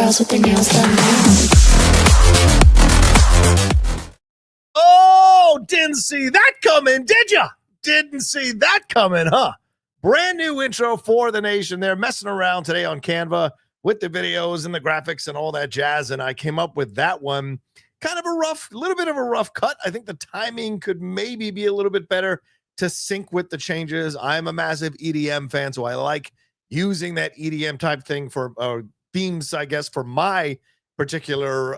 girls with their nails done now. Oh, didn't see that coming, did ya? Didn't see that coming, huh? Brand new intro for the nation. They're messing around today on Canva with the videos and the graphics and all that jazz, and I came up with that one. Kind of a little bit of a rough cut. I think the timing could maybe be a little bit better to sync with the changes. I'm a massive EDM fan, so I like using that EDM type thing for themes, I guess, for my particular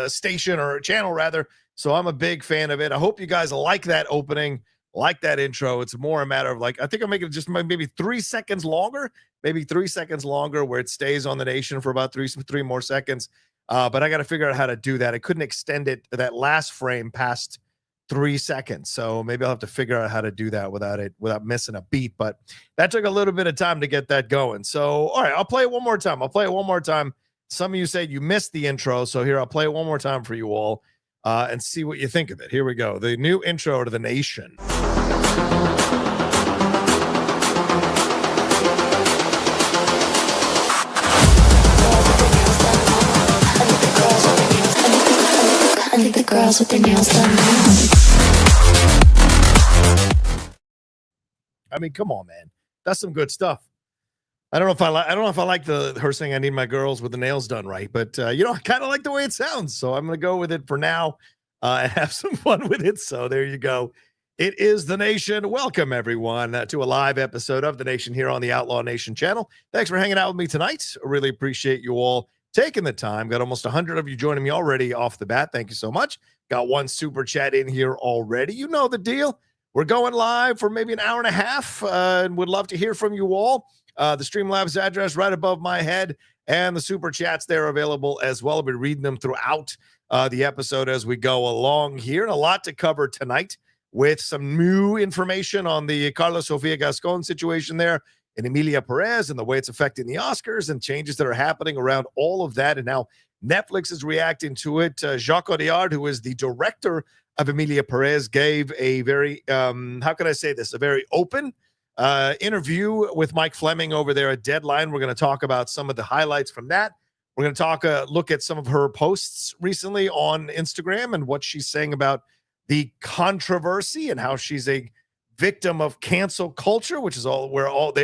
station or channel, rather. So I'm a big fan of it. I hope you guys like that opening, like that intro. It's more a matter of like, I think I'll make it just maybe 3 seconds longer, where it stays on the nation for about three more seconds. But I got to figure out how to do that. I couldn't extend that last frame past 3 seconds. So maybe I'll have to figure out how to do that without missing a beat. But that took a little bit of time to get that going. So, all right, I'll play it one more time. Some of you said you missed the intro. So here, I'll play it one more time for you all and see what you think of it. Here we go. The new intro to the nation. I think the girls with their nails done now. I mean, come on, man. That's some good stuff. I don't know if I like her saying I need my girls with the nails done right, but I kind of like the way it sounds. So I'm going to go with it for now and have some fun with it. So there you go. It is The Nation. Welcome, everyone, to a live episode of The Nation here on the Outlaw Nation channel. Thanks for hanging out with me tonight. I really appreciate you all taking the time. Got almost 100 of you joining me already off the bat. Thank you so much. Got one super chat in here already. You know the deal. We're going live for maybe an hour and a half and would love to hear from you all. The Streamlabs address right above my head and the super chats there available as well. I'll be reading them throughout the episode as we go along here. And a lot to cover tonight with some new information on the Karla Sofía Gascón situation there and Emilia Peréz and the way it's affecting the Oscars and changes that are happening around all of that. And now Netflix is reacting to it. Jacques Audiard, who is the director of Emilia Peréz, gave a very, how can I say this, a very open interview with Mike Fleming over there at Deadline. We're going to talk about some of the highlights from that. We're going to look at some of her posts recently on Instagram and what she's saying about the controversy and how she's a victim of cancel culture, which is they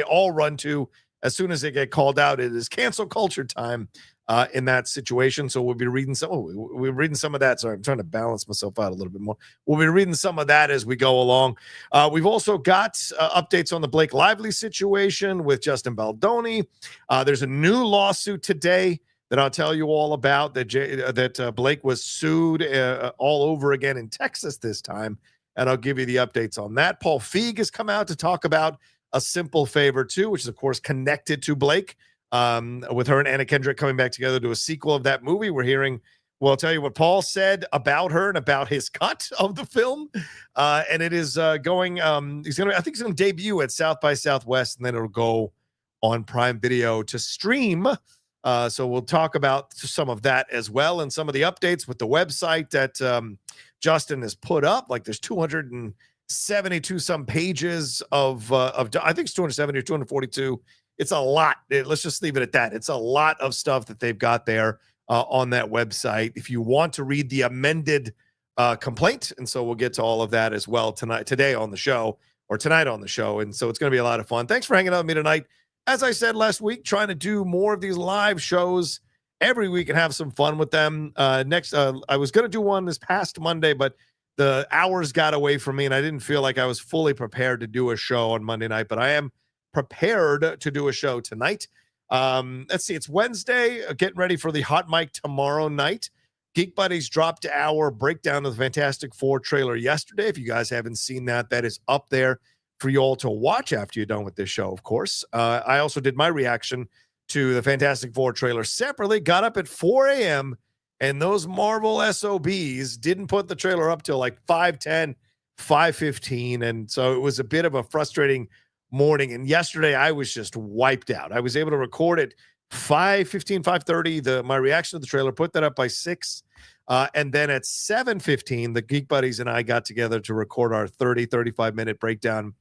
all run to as soon as they get called out. It is cancel culture time in that situation. So we'll be reading we're reading some of that. Sorry, I'm trying to balance myself out a little bit more. We'll be reading some of that as we go along. We've also got updates on the Blake Lively situation with Justin Baldoni. There's a new lawsuit today that I'll tell you all about, that Blake was sued all over again in Texas this time. And I'll give you the updates on that. Paul Feig has come out to talk about A Simple Favor 2, which is, of course, connected to Blake, with her and Anna Kendrick coming back together to a sequel of that movie. We're hearing, well, I'll tell you what Paul said about her and about his cut of the film. And it is going, I think he's going to debut at South by Southwest, and then it'll go on Prime Video to stream. So we'll talk about some of that as well, and some of the updates with the website that Justin has put up. Like there's 272 some pages of I think it's 270 or 242. It's a lot. Let's just leave it at that. It's a lot of stuff that they've got there on that website. If you want to read the amended complaint, and so we'll get to all of that as well today on the show, or tonight on the show. And so it's going to be a lot of fun. Thanks for hanging out with me tonight. As I said last week, trying to do more of these live shows every week and have some fun with them. I was going to do one this past Monday, but the hours got away from me and I didn't feel like I was fully prepared to do a show on Monday night, but I am prepared to do a show tonight. Let's see, it's Wednesday, getting ready for the hot mic tomorrow night. Geek Buddies dropped our breakdown of the Fantastic Four trailer yesterday. If you guys haven't seen that, that is up there for you all to watch after you're done with this show, of course. I also did my reaction to the Fantastic Four trailer separately, got up at 4 a.m., and those Marvel SOBs didn't put the trailer up till like 5:10, 5:15, and so it was a bit of a frustrating morning. And yesterday, I was just wiped out. I was able to record at 5:15, 5:30, my reaction to the trailer, put that up by 6. And then at 7:15, the Geek Buddies and I got together to record our 35-minute breakdown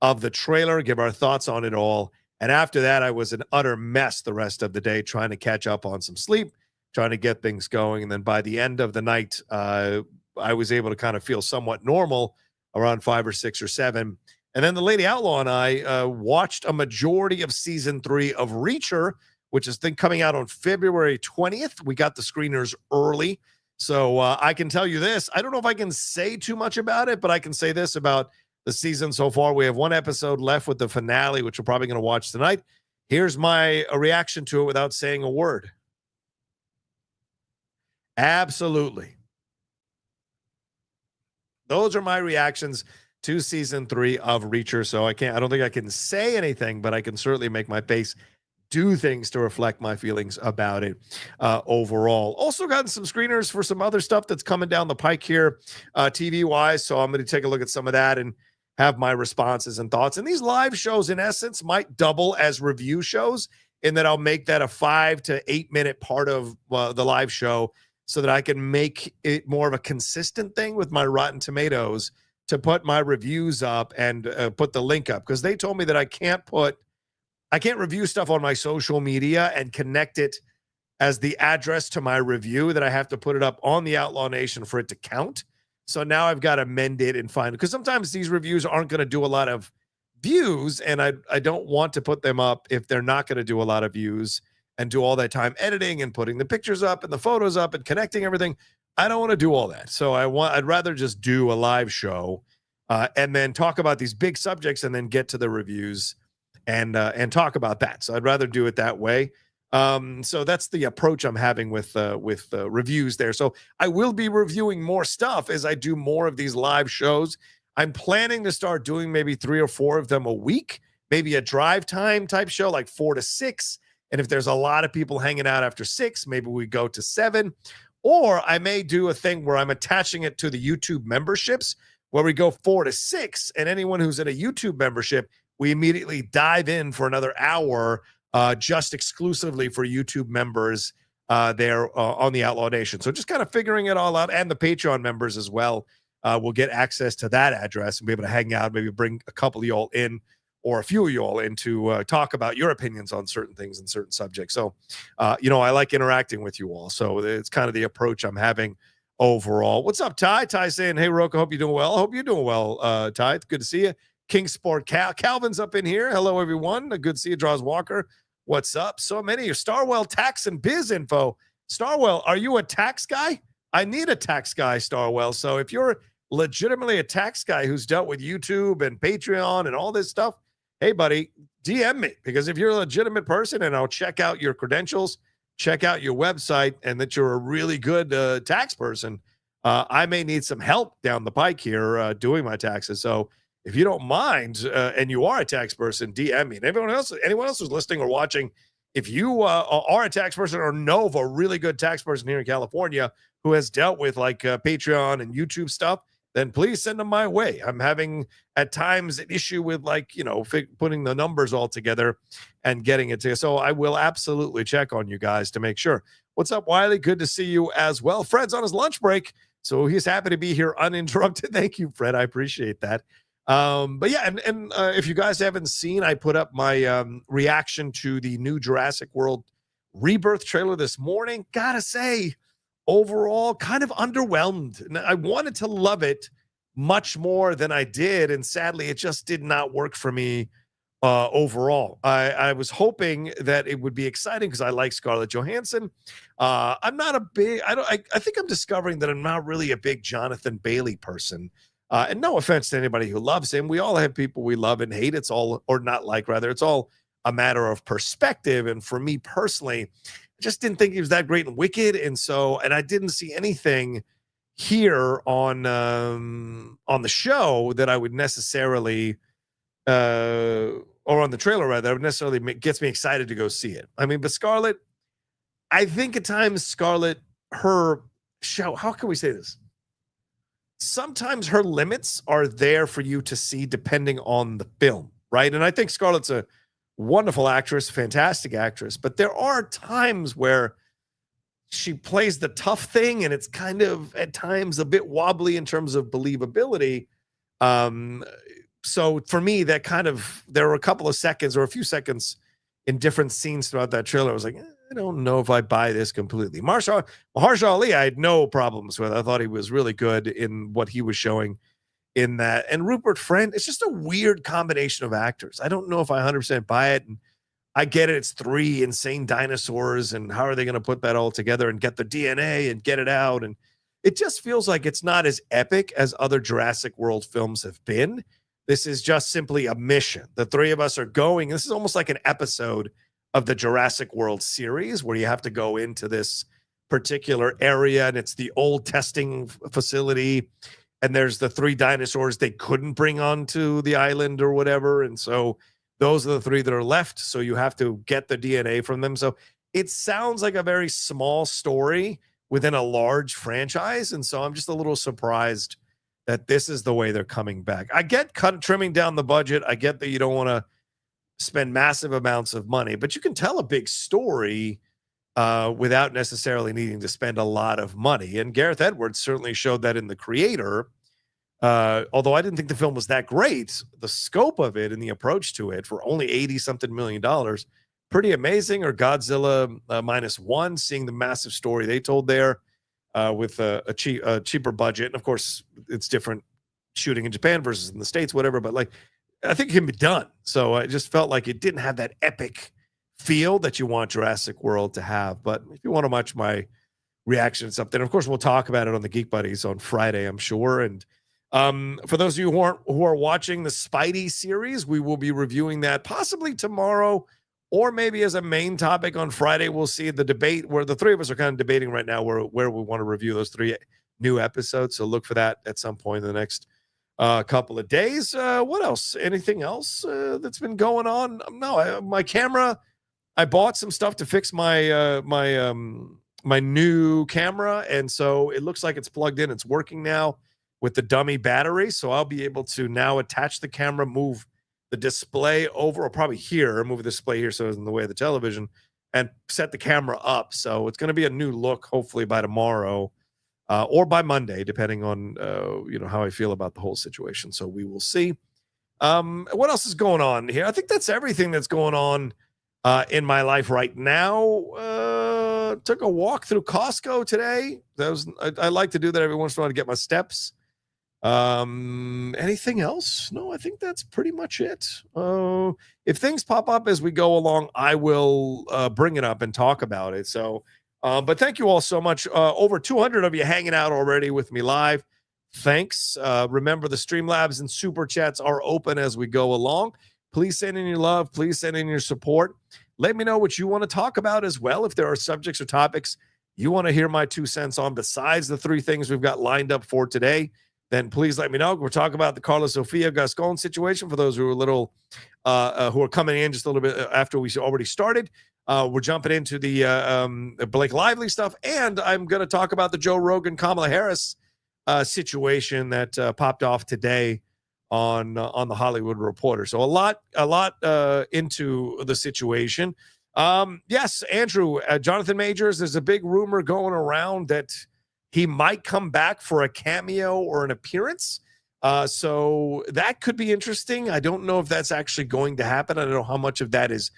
of the trailer, give our thoughts on it all. And after that, I was an utter mess the rest of the day, trying to catch up on some sleep, trying to get things going. And then by the end of the night, I was able to kind of feel somewhat normal around 5 or 6 or 7. And then the Lady Outlaw and I watched a majority of season 3 of Reacher, which is coming out on February 20th. We got the screeners early. So I can tell you this. I don't know if I can say too much about it, but I can say this about the season so far. We have 1 episode left with the finale, which we're probably going to watch tonight. Here's my reaction to it without saying a word. Absolutely. Those are my reactions to season 3 of Reacher. So I don't think I can say anything, but I can certainly make my face do things to reflect my feelings about it overall. Also gotten some screeners for some other stuff that's coming down the pike here TV wise. So I'm going to take a look at some of that and have my responses and thoughts. And these live shows in essence might double as review shows in that I'll make that a 5 to 8 minute part of the live show so that I can make it more of a consistent thing with my Rotten Tomatoes to put my reviews up and put the link up, because they told me that I can't review stuff on my social media and connect it as the address to my review, that I have to put it up on the Outlaw Nation for it to count. So now I've got to mend it and find it, because sometimes these reviews aren't going to do a lot of views, and I don't want to put them up if they're not going to do a lot of views and do all that time editing and putting the pictures up and the photos up and connecting everything. I don't want to do all that. So I'd rather just do a live show and then talk about these big subjects and then get to the reviews and talk about that. So I'd rather do it that way. So that's the approach I'm having with reviews there. So I will be reviewing more stuff as I do more of these live shows. I'm planning to start doing maybe 3 or 4 of them a week, maybe a drive time type show, like 4 to 6. And if there's a lot of people hanging out after 6, maybe we go to 7. Or I may do a thing where I'm attaching it to the YouTube memberships, where we go 4 to 6. And anyone who's in a YouTube membership, we immediately dive in for another hour just exclusively for YouTube members there on the Outlaw Nation. So just kind of figuring it all out. And the Patreon members as well will get access to that address and be able to hang out, maybe bring a couple of y'all in or a few of y'all in to talk about your opinions on certain things and certain subjects. So, I like interacting with you all. So it's kind of the approach I'm having overall. What's up, Ty? Ty saying, hey, Rocha, hope you're doing well. I hope you're doing well, Ty. It's good to see you. King Sport Calvin's up in here. Hello, everyone. Good to see you. Draws Walker. What's up? So many. Starwell tax and biz info. Starwell, are you a tax guy? I need a tax guy, Starwell. So if you're legitimately a tax guy who's dealt with YouTube and Patreon and all this stuff, hey, buddy, DM me, because if you're a legitimate person and I'll check out your credentials, check out your website, and that you're a really good tax person, I may need some help down the pike here doing my taxes. So if you don't mind and you are a tax person, DM me. And anyone else who's listening or watching, if you are a tax person or know of a really good tax person here in California who has dealt with like Patreon and YouTube stuff, then please send them my way. I'm having at times an issue with putting the numbers all together and getting it to you. So I will absolutely check on you guys to make sure. What's up, Wiley? Good to see you as well. Fred's on his lunch break, so he's happy to be here uninterrupted. Thank you, Fred. I appreciate that. But yeah, and if you guys haven't seen, I put up my reaction to the new Jurassic World Rebirth trailer this morning. Gotta say, overall, kind of underwhelmed. And I wanted to love it much more than I did, and sadly, it just did not work for me overall. I was hoping that it would be exciting because I like Scarlett Johansson. I'm not a big. I think I'm discovering that I'm not really a big Jonathan Bailey person. And no offense to anybody who loves him. We all have people we love and hate. It's all, or not like, rather, it's all a matter of perspective. And for me personally, I just didn't think he was that great in Wicked. And I didn't see anything here on the show that I would necessarily, or on the trailer rather, that would necessarily gets me excited to go see it. I mean, but Scarlett, I think at times Scarlett, her show, how can we say this? Sometimes her limits are there for you to see depending on the film, right? And I think Scarlett's a wonderful actress, fantastic actress, but there are times where she plays the tough thing and it's kind of at times a bit wobbly in terms of believability. So for me, that there were a couple of seconds or a few seconds in different scenes throughout that trailer. I was like, I don't know if I buy this completely. Mahershala Ali, I had no problems with. I thought he was really good in what he was showing in that. And Rupert Friend, it's just a weird combination of actors. I don't know if I 100% buy it. And I get it. It's 3 insane dinosaurs. And how are they going to put that all together and get the DNA and get it out? And it just feels like it's not as epic as other Jurassic World films have been. This is just simply a mission. The 3 of us are going. This is almost like an episode of the Jurassic World series where you have to go into this particular area and it's the old testing facility. And there's the 3 dinosaurs they couldn't bring onto the island or whatever. And so those are the 3 that are left. So you have to get the DNA from them. So it sounds like a very small story within a large franchise. And so I'm just a little surprised that this is the way they're coming back. I get trimming down the budget. I get that you don't want to spend massive amounts of money, but you can tell a big story without necessarily needing to spend a lot of money. And Gareth Edwards certainly showed that in The Creator. Although I didn't think the film was that great, the scope of it and the approach to it for only $80-something million, pretty amazing. Or Godzilla -1, seeing the massive story they told there with a cheaper budget. And of course, it's different shooting in Japan versus in the States, whatever. But like, I think it can be done. So I just felt like it didn't have that epic feel that you want Jurassic World to have. But if you want to watch my reaction to something, of course, we'll talk about it on the Geek Buddies on Friday, I'm sure. And for those of you who are watching the Spidey series, we will be reviewing that possibly tomorrow or maybe as a main topic on Friday. We'll see the debate where the 3 of us are kind of debating right now where we want to review those 3 new episodes. So look for that at some point in the next couple of days. What else? Anything else that's been going on? No, my camera. I bought some stuff to fix my my new camera, and so it looks like it's plugged in. It's working now with the dummy battery, so I'll be able to now attach the camera, move the display over, or probably here, move the display here so it's in the way of the television, and set the camera up. So it's going to be a new look, hopefully by tomorrow. Or by Monday, depending on how I feel about the whole situation. So we will see. What else is going on here? I think that's everything that's going on in my life right now. Took a walk through Costco today. I like to do that every once in a while to get my steps. Anything else? No, I think that's pretty much it. If things pop up as we go along, I will bring it up and talk about it. So. But thank you all so much. Over 200 of you hanging out already with me live. Thanks. Remember, the Streamlabs and Superchats are open as we go along. Please send in your love. Please send in your support. Let me know what you want to talk about as well. If there are subjects or topics you want to hear my 2 cents on besides the 3 things we've got lined up for today, then please let me know. We're talking about the Karla Sofía Gascón situation for those who are who are coming in just a little bit after we already started. We're jumping into the Blake Lively stuff, and I'm going to talk about the Joe Rogan, Kamala Harris situation that popped off today on the Hollywood Reporter. So a lot into the situation. Yes, Andrew, Jonathan Majors, there's a big rumor going around that he might come back for a cameo or an appearance. So that could be interesting. I don't know if that's actually going to happen. I don't know how much of that is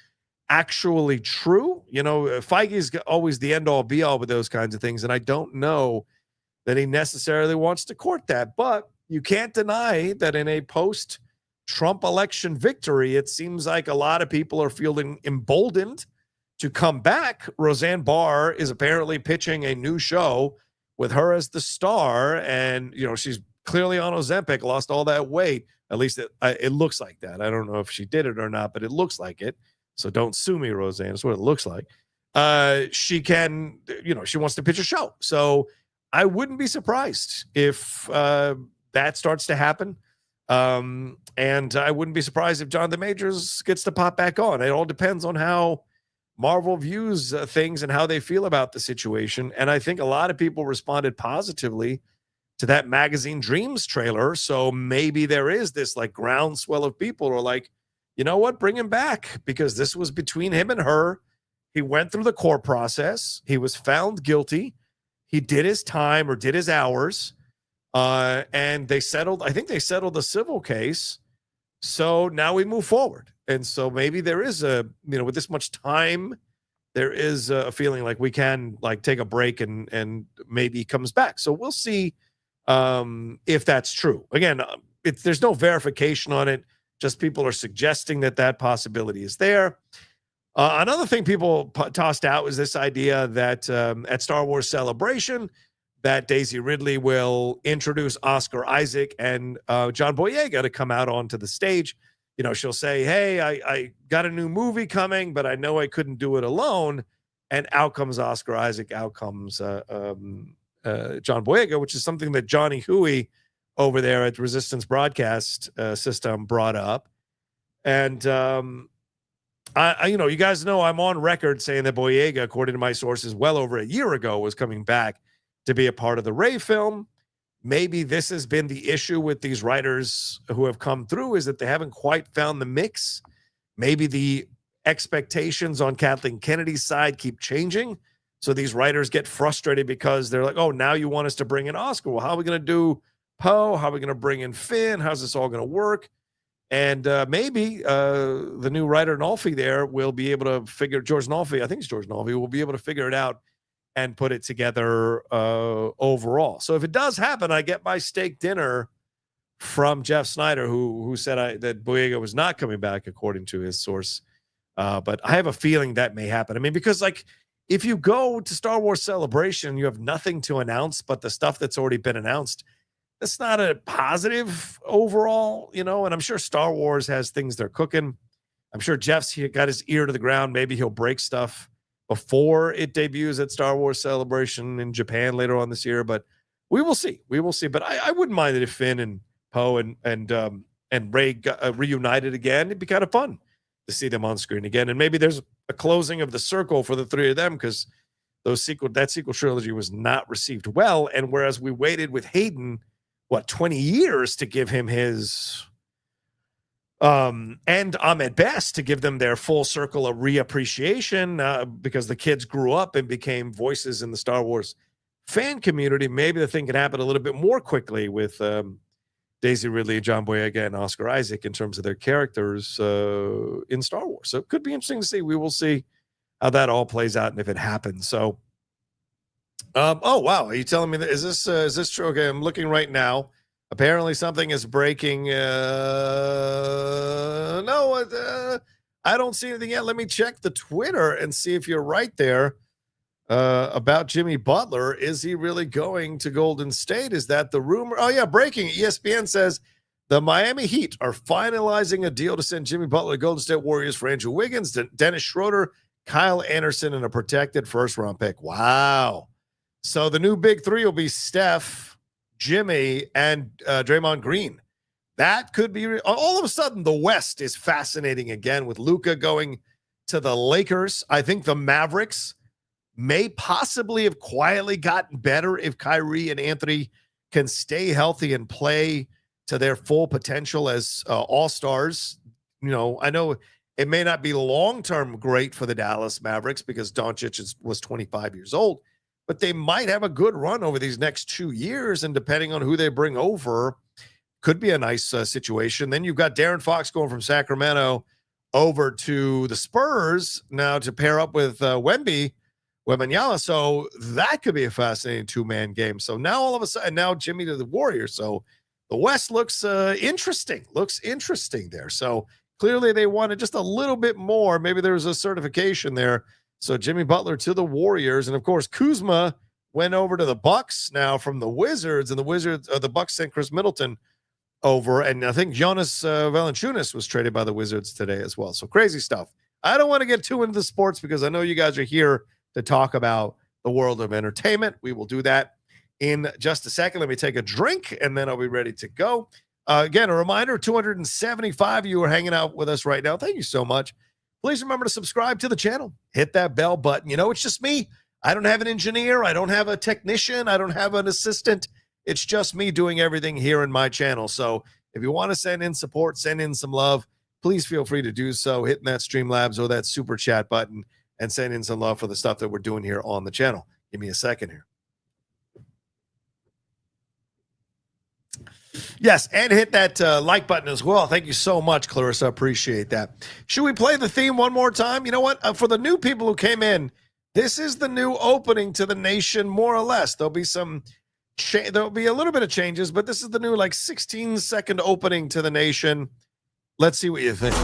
actually true. Feig is always the end-all be-all with those kinds of things, and I don't know that he necessarily wants to court that. But you can't deny that in a post-Trump election victory, it seems like a lot of people are feeling emboldened to come back. Roseanne Barr is apparently pitching a new show with her as the star, and she's clearly on Ozempic, lost all that weight. At least it looks like that. I don't know if she did it or not, but it looks like it. So don't sue me, Roseanne. That's what it looks like. She can, she wants to pitch a show. So I wouldn't be surprised if that starts to happen. And I wouldn't be surprised if Jonathan Majors gets to pop back on. It all depends on how Marvel views things and how they feel about the situation. And I think a lot of people responded positively to that Magazine Dreams trailer. So maybe there is this like groundswell of people who are like, you know what, bring him back, because this was between him and her. He went through the court process. He was found guilty. He did his time or did his hours. And they settled, I think they settled the civil case. So now we move forward. And so maybe there is with this much time, there is a feeling like we can like take a break and maybe he comes back. So we'll see if that's true. Again, there's no verification on it. Just people are suggesting that possibility is there. Another thing people tossed out was this idea that at Star Wars Celebration, that Daisy Ridley will introduce Oscar Isaac and John Boyega to come out onto the stage. She'll say, hey, I got a new movie coming, but I know I couldn't do it alone. And out comes Oscar Isaac, out comes John Boyega, which is something that Johnny Huey over there at Resistance Broadcast System brought up. And, you guys know I'm on record saying that Boyega, according to my sources, well over a year ago was coming back to be a part of the Rey film. Maybe this has been the issue with these writers who have come through, is that they haven't quite found the mix. Maybe the expectations on Kathleen Kennedy's side keep changing. So these writers get frustrated because they're like, oh, now you want us to bring in Oscar. Well, how are we going to do Poe? How are we going to bring in Finn? How's this all going to work? And maybe the new writer Nolfi there will be able to figure, George Nolfi, I think it's George Nolfi, will be able to figure it out and put it together overall. So if it does happen, I get my steak dinner from Jeff Snyder, who said that Boyega was not coming back, according to his source. But I have a feeling that may happen. I mean, because like if you go to Star Wars Celebration, you have nothing to announce but the stuff that's already been announced. That's not a positive overall, and I'm sure Star Wars has things they're cooking. I'm sure Jeff's got his ear to the ground. Maybe he'll break stuff before it debuts at Star Wars Celebration in Japan later on this year, but we will see. We will see. But I wouldn't mind it if Finn and Poe and Rey got reunited again. It'd be kind of fun to see them on screen again. And maybe there's a closing of the circle for the three of them, because that sequel trilogy was not received well. And whereas we waited with Hayden 20 years to give him his and Ahmed Best to give them their full circle of reappreciation because the kids grew up and became voices in the Star Wars fan community. Maybe the thing could happen a little bit more quickly with Daisy Ridley, John Boyega, and Oscar Isaac in terms of their characters in Star Wars. So it could be interesting to see. We will see how that all plays out and if it happens. So oh wow, are you telling me that is this true? Okay, I'm looking right now. Apparently something is breaking. No, I don't see anything yet. Let me check the Twitter and see if you're right there about Jimmy Butler. Is he really going to Golden State? Is that the rumor? Oh yeah, breaking. ESPN says the Miami Heat are finalizing a deal to send Jimmy Butler to Golden State Warriors for Andrew Wiggins, Dennis Schroeder, Kyle Anderson, and a protected first-round pick. Wow. So the new big three will be Steph, Jimmy, and Draymond Green. That could be all of a sudden the West is fascinating again with Luka going to the Lakers. I think the Mavericks may possibly have quietly gotten better if Kyrie and Anthony can stay healthy and play to their full potential as all-stars. I know it may not be long-term great for the Dallas Mavericks because Doncic was 25 years old, but they might have a good run over these next 2 years, and depending on who they bring over, could be a nice situation. Then you've got Darren Fox going from Sacramento over to the Spurs now to pair up with Wembanyama. So that could be a fascinating two-man game. So now all of a sudden, now Jimmy to the Warriors. So the West looks interesting. Looks interesting there. So clearly they wanted just a little bit more. Maybe there was a certification there. So Jimmy Butler to the Warriors, and of course Kuzma went over to the Bucks now from the Wizards, and the Bucks sent Chris Middleton over, and I think Jonas Valanciunas was traded by the Wizards today as well. So crazy stuff. I don't want to get too into the sports because I know you guys are here to talk about the world of entertainment. We will do that in just a second. Let me take a drink, and then I'll be ready to go. Again, a reminder: 275 of you are hanging out with us right now. Thank you so much. Please remember to subscribe to the channel. Hit that bell button. It's just me. I don't have an engineer. I don't have a technician. I don't have an assistant. It's just me doing everything here in my channel. So if you want to send in support, send in some love, please feel free to do so. Hitting that Streamlabs or that super chat button and send in some love for the stuff that we're doing here on the channel. Give me a second here. Yes, and hit that like button as well. Thank you so much, Clarissa. Appreciate that. Should we play the theme one more time? You know what? For the new people who came in, this is the new opening to the nation, more or less. There'll be there'll be a little bit of changes, but this is the new 16-second opening to the nation. Let's see what you think.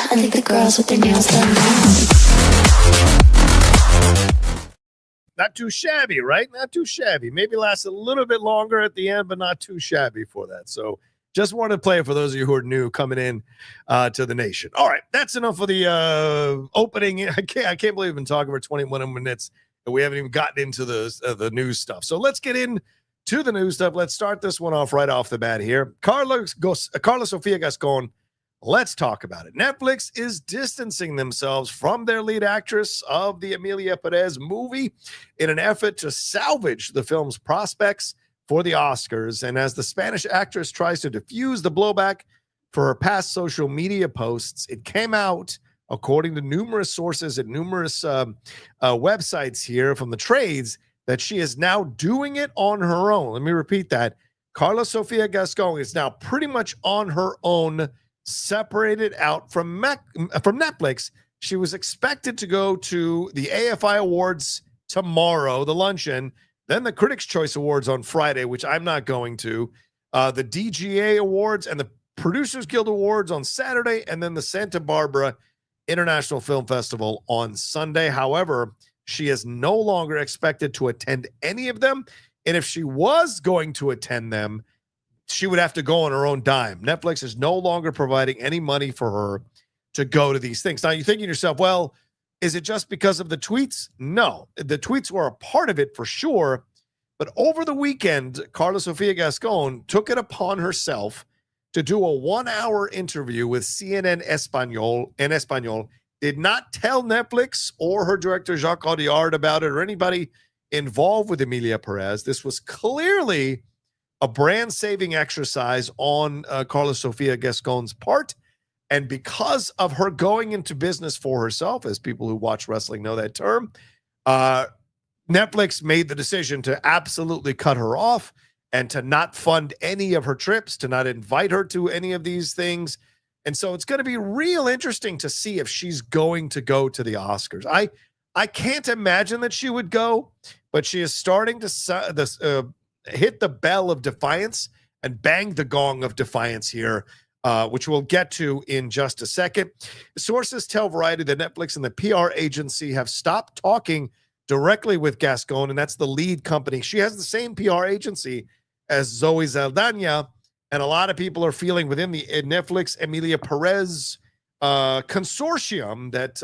I think the girls with their nails done now. Not too shabby, right? Not too shabby. Maybe lasts a little bit longer at the end, but not too shabby for that. So just wanted to play it for those of you who are new coming in to the nation. All right, that's enough for the opening. I can't believe we've been talking for 21 minutes and we haven't even gotten into the news stuff. So let's get into the news stuff. Let's start this one off right off the bat here. Karla Sofía Gascón. Let's talk about it. Netflix is distancing themselves from their lead actress of the Emilia Peréz movie in an effort to salvage the film's prospects for the Oscars. And as the Spanish actress tries to diffuse the blowback for her past social media posts, it came out, according to numerous sources and numerous websites here from the trades, that she is now doing it on her own. Let me repeat that. Karla Sofía Gascón is now pretty much on her own, separated out from Netflix. She was expected to go to the AFI Awards tomorrow, the luncheon, then the Critics' Choice Awards on Friday, which I'm not going to, the DGA Awards and the Producers Guild Awards on Saturday, and then the Santa Barbara International Film Festival on Sunday. However, she is no longer expected to attend any of them, and if she was going to attend them, she would have to go on her own dime. Netflix is no longer providing any money for her to go to these things. Now, you're thinking to yourself, well, is it just because of the tweets? No, the tweets were a part of it for sure. But over the weekend, Karla Sofía Gascón took it upon herself to do a 1-hour interview with CNN Español, did not tell Netflix or her director, Jacques Audiard, about it or anybody involved with Emilia Peréz. This was clearly a brand-saving exercise on Karla Sofía Gascón's part. And because of her going into business for herself, as people who watch wrestling know that term, Netflix made the decision to absolutely cut her off and to not fund any of her trips, to not invite her to any of these things. And so it's going to be real interesting to see if she's going to go to the Oscars. I can't imagine that she would go, but she is starting to hit the bell of defiance and bang the gong of defiance here, which we'll get to in just a second. Sources tell Variety that Netflix and the PR agency have stopped talking directly with Gascon, and that's the lead company. She has the same PR agency as Zoe Saldana, and a lot of people are feeling within the Netflix Emilia Peréz consortium that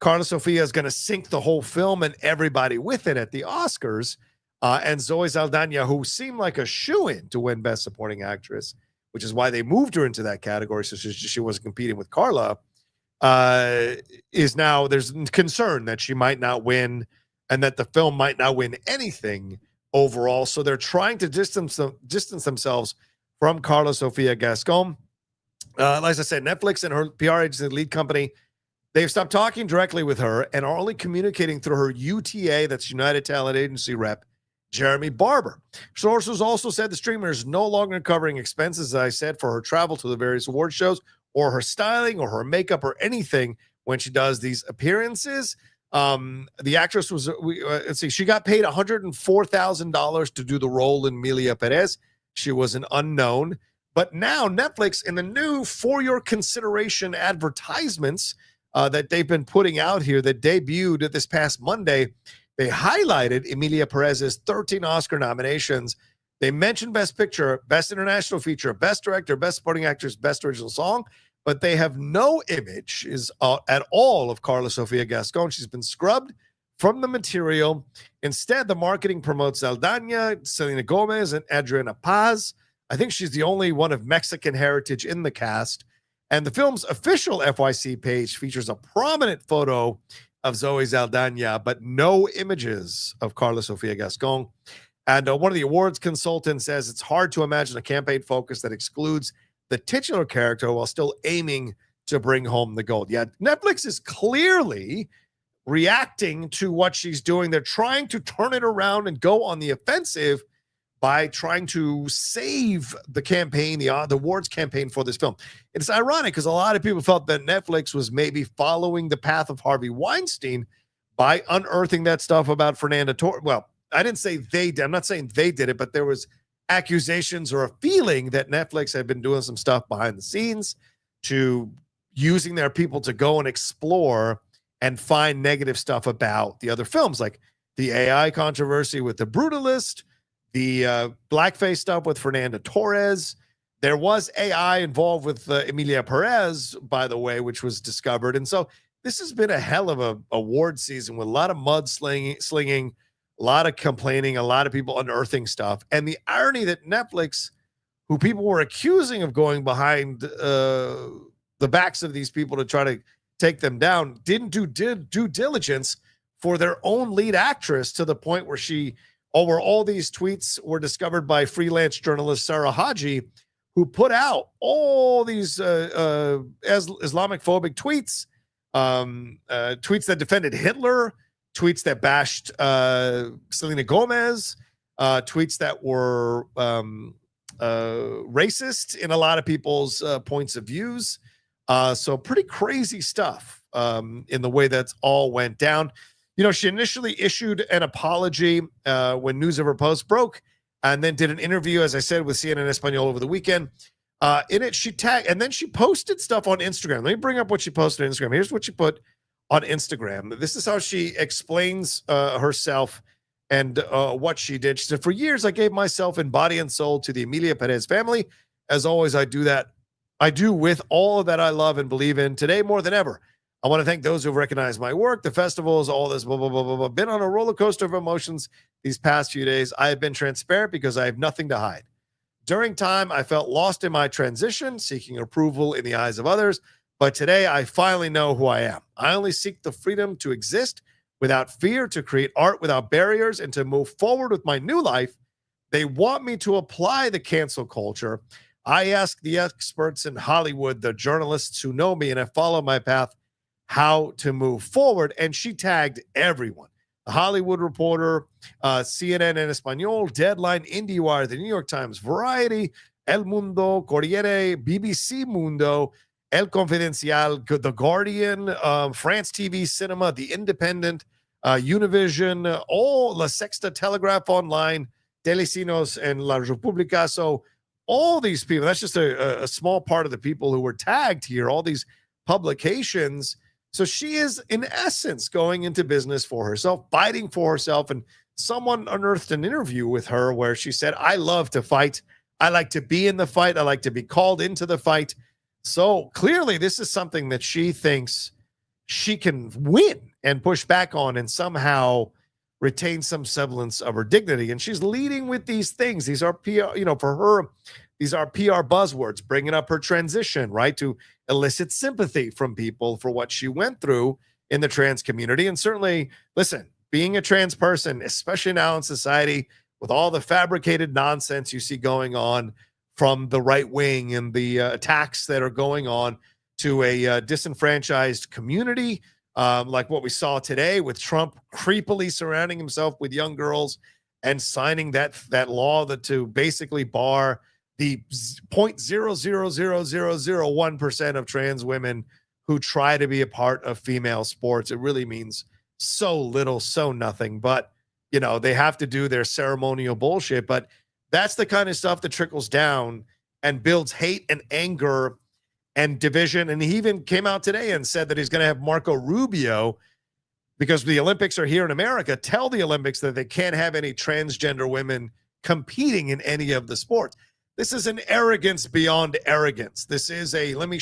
Karla Sofía is going to sink the whole film and everybody with it at the Oscars. And Zoe Saldana, who seemed like a shoo-in to win Best Supporting Actress, which is why they moved her into that category, so she wasn't competing with Karla, is now there's concern that she might not win and that the film might not win anything overall. So they're trying to distance themselves from Karla Sofía Gascón. Like I said, Netflix and her PR agency, lead company, they've stopped talking directly with her and are only communicating through her UTA, that's United Talent Agency rep, Jeremy Barber. Sources also said the streamer is no longer covering expenses, as I said, for her travel to the various award shows or her styling or her makeup or anything when she does these appearances. The actress was, she got paid $104,000 to do the role in Emilia Peréz. She was an unknown. But now Netflix, in the new For Your Consideration advertisements that they've been putting out here that debuted this past Monday, they highlighted Emilia Perez's 13 Oscar nominations. They mentioned Best Picture, Best International Feature, Best Director, Best Supporting Actress, Best Original Song, but they have no image at all of Karla Sofía Gascón. She's been scrubbed from the material. Instead, the marketing promotes Saldana, Selena Gomez, and Adriana Paz. I think she's the only one of Mexican heritage in the cast. And the film's official FYC page features a prominent photo of Zoe Saldana, but no images of Karla Sofía Gascón. And one of the awards consultants says it's hard to imagine a campaign focus that excludes the titular character while still aiming to bring home the gold. Yeah, Netflix is clearly reacting to what she's doing. They're trying to turn it around and go on the offensive by trying to save the campaign, the awards campaign for this film. It's ironic because a lot of people felt that Netflix was maybe following the path of Harvey Weinstein by unearthing that stuff about Fernanda Torres. Well, I didn't say they did. I'm not saying they did it, but there was accusations or a feeling that Netflix had been doing some stuff behind the scenes to using their people to go and explore and find negative stuff about the other films, like the AI controversy with The Brutalist, the blackface stuff with Fernanda Torres. There was AI involved with Emilia Peréz, by the way, which was discovered. And so this has been a hell of a award season with a lot of slinging, a lot of complaining, a lot of people unearthing stuff. And the irony that Netflix, who people were accusing of going behind the backs of these people to try to take them down, didn't do due diligence for their own lead actress to the point where where all these tweets were discovered by freelance journalist Sarah Haji, who put out all these Islamophobic tweets, tweets that defended Hitler, tweets that bashed Selena Gomez, tweets that were racist in a lot of people's points of views. So pretty crazy stuff in the way that's all went down. You know, she initially issued an apology when news of her post broke, and then did an interview, as I said, with CNN Espanol over the weekend. In it, she tagged, and then she posted stuff on Instagram. Let me bring up what she posted on Instagram. Here's what she put on Instagram. This is how she explains herself and what she did. She said, "For years, I gave myself in body and soul to the Emilia Peréz family. As always, I do with all that I love and believe in. Today, more than ever, I want to thank those who recognize my work, the festivals, all this, blah, blah, blah, blah, blah. Been on a roller coaster of emotions these past few days. I have been transparent because I have nothing to hide. During time, I felt lost in my transition, seeking approval in the eyes of others. But today, I finally know who I am. I only seek the freedom to exist without fear, to create art without barriers, and to move forward with my new life. They want me to apply the cancel culture. I ask the experts in Hollywood, the journalists who know me and have followed my path, how to move forward." And she tagged everyone: The Hollywood Reporter, CNN en Español, Deadline, IndieWire, the New York Times, Variety, El Mundo, Corriere, BBC Mundo, El Confidencial, The Guardian, France TV Cinema, The Independent, Univision, all La Sexta, Telegraph Online, Telecinos, and La República. So all these people, that's just a small part of the people who were tagged here, all these publications. So she is, in essence, going into business for herself, fighting for herself. And someone unearthed an interview with her where she said, "I love to fight. I like to be in the fight. I like to be called into the fight." So clearly, this is something that she thinks she can win and push back on and somehow retain some semblance of her dignity. And she's leading with these things. These are PR, for her, these are PR buzzwords, bringing up her transition, right, to elicit sympathy from people for what she went through in the trans community. And certainly, listen, being a trans person, especially now in society, with all the fabricated nonsense you see going on from the right wing and the attacks that are going on to a disenfranchised community, like what we saw today with Trump creepily surrounding himself with young girls and signing that law that to basically bar the 0.00001% of trans women who try to be a part of female sports. It really means so little, so nothing. But, they have to do their ceremonial bullshit. But that's the kind of stuff that trickles down and builds hate and anger and division. And he even came out today and said that he's going to have Marco Rubio, because the Olympics are here in America, tell the Olympics that they can't have any transgender women competing in any of the sports. This is an arrogance beyond arrogance. This is let me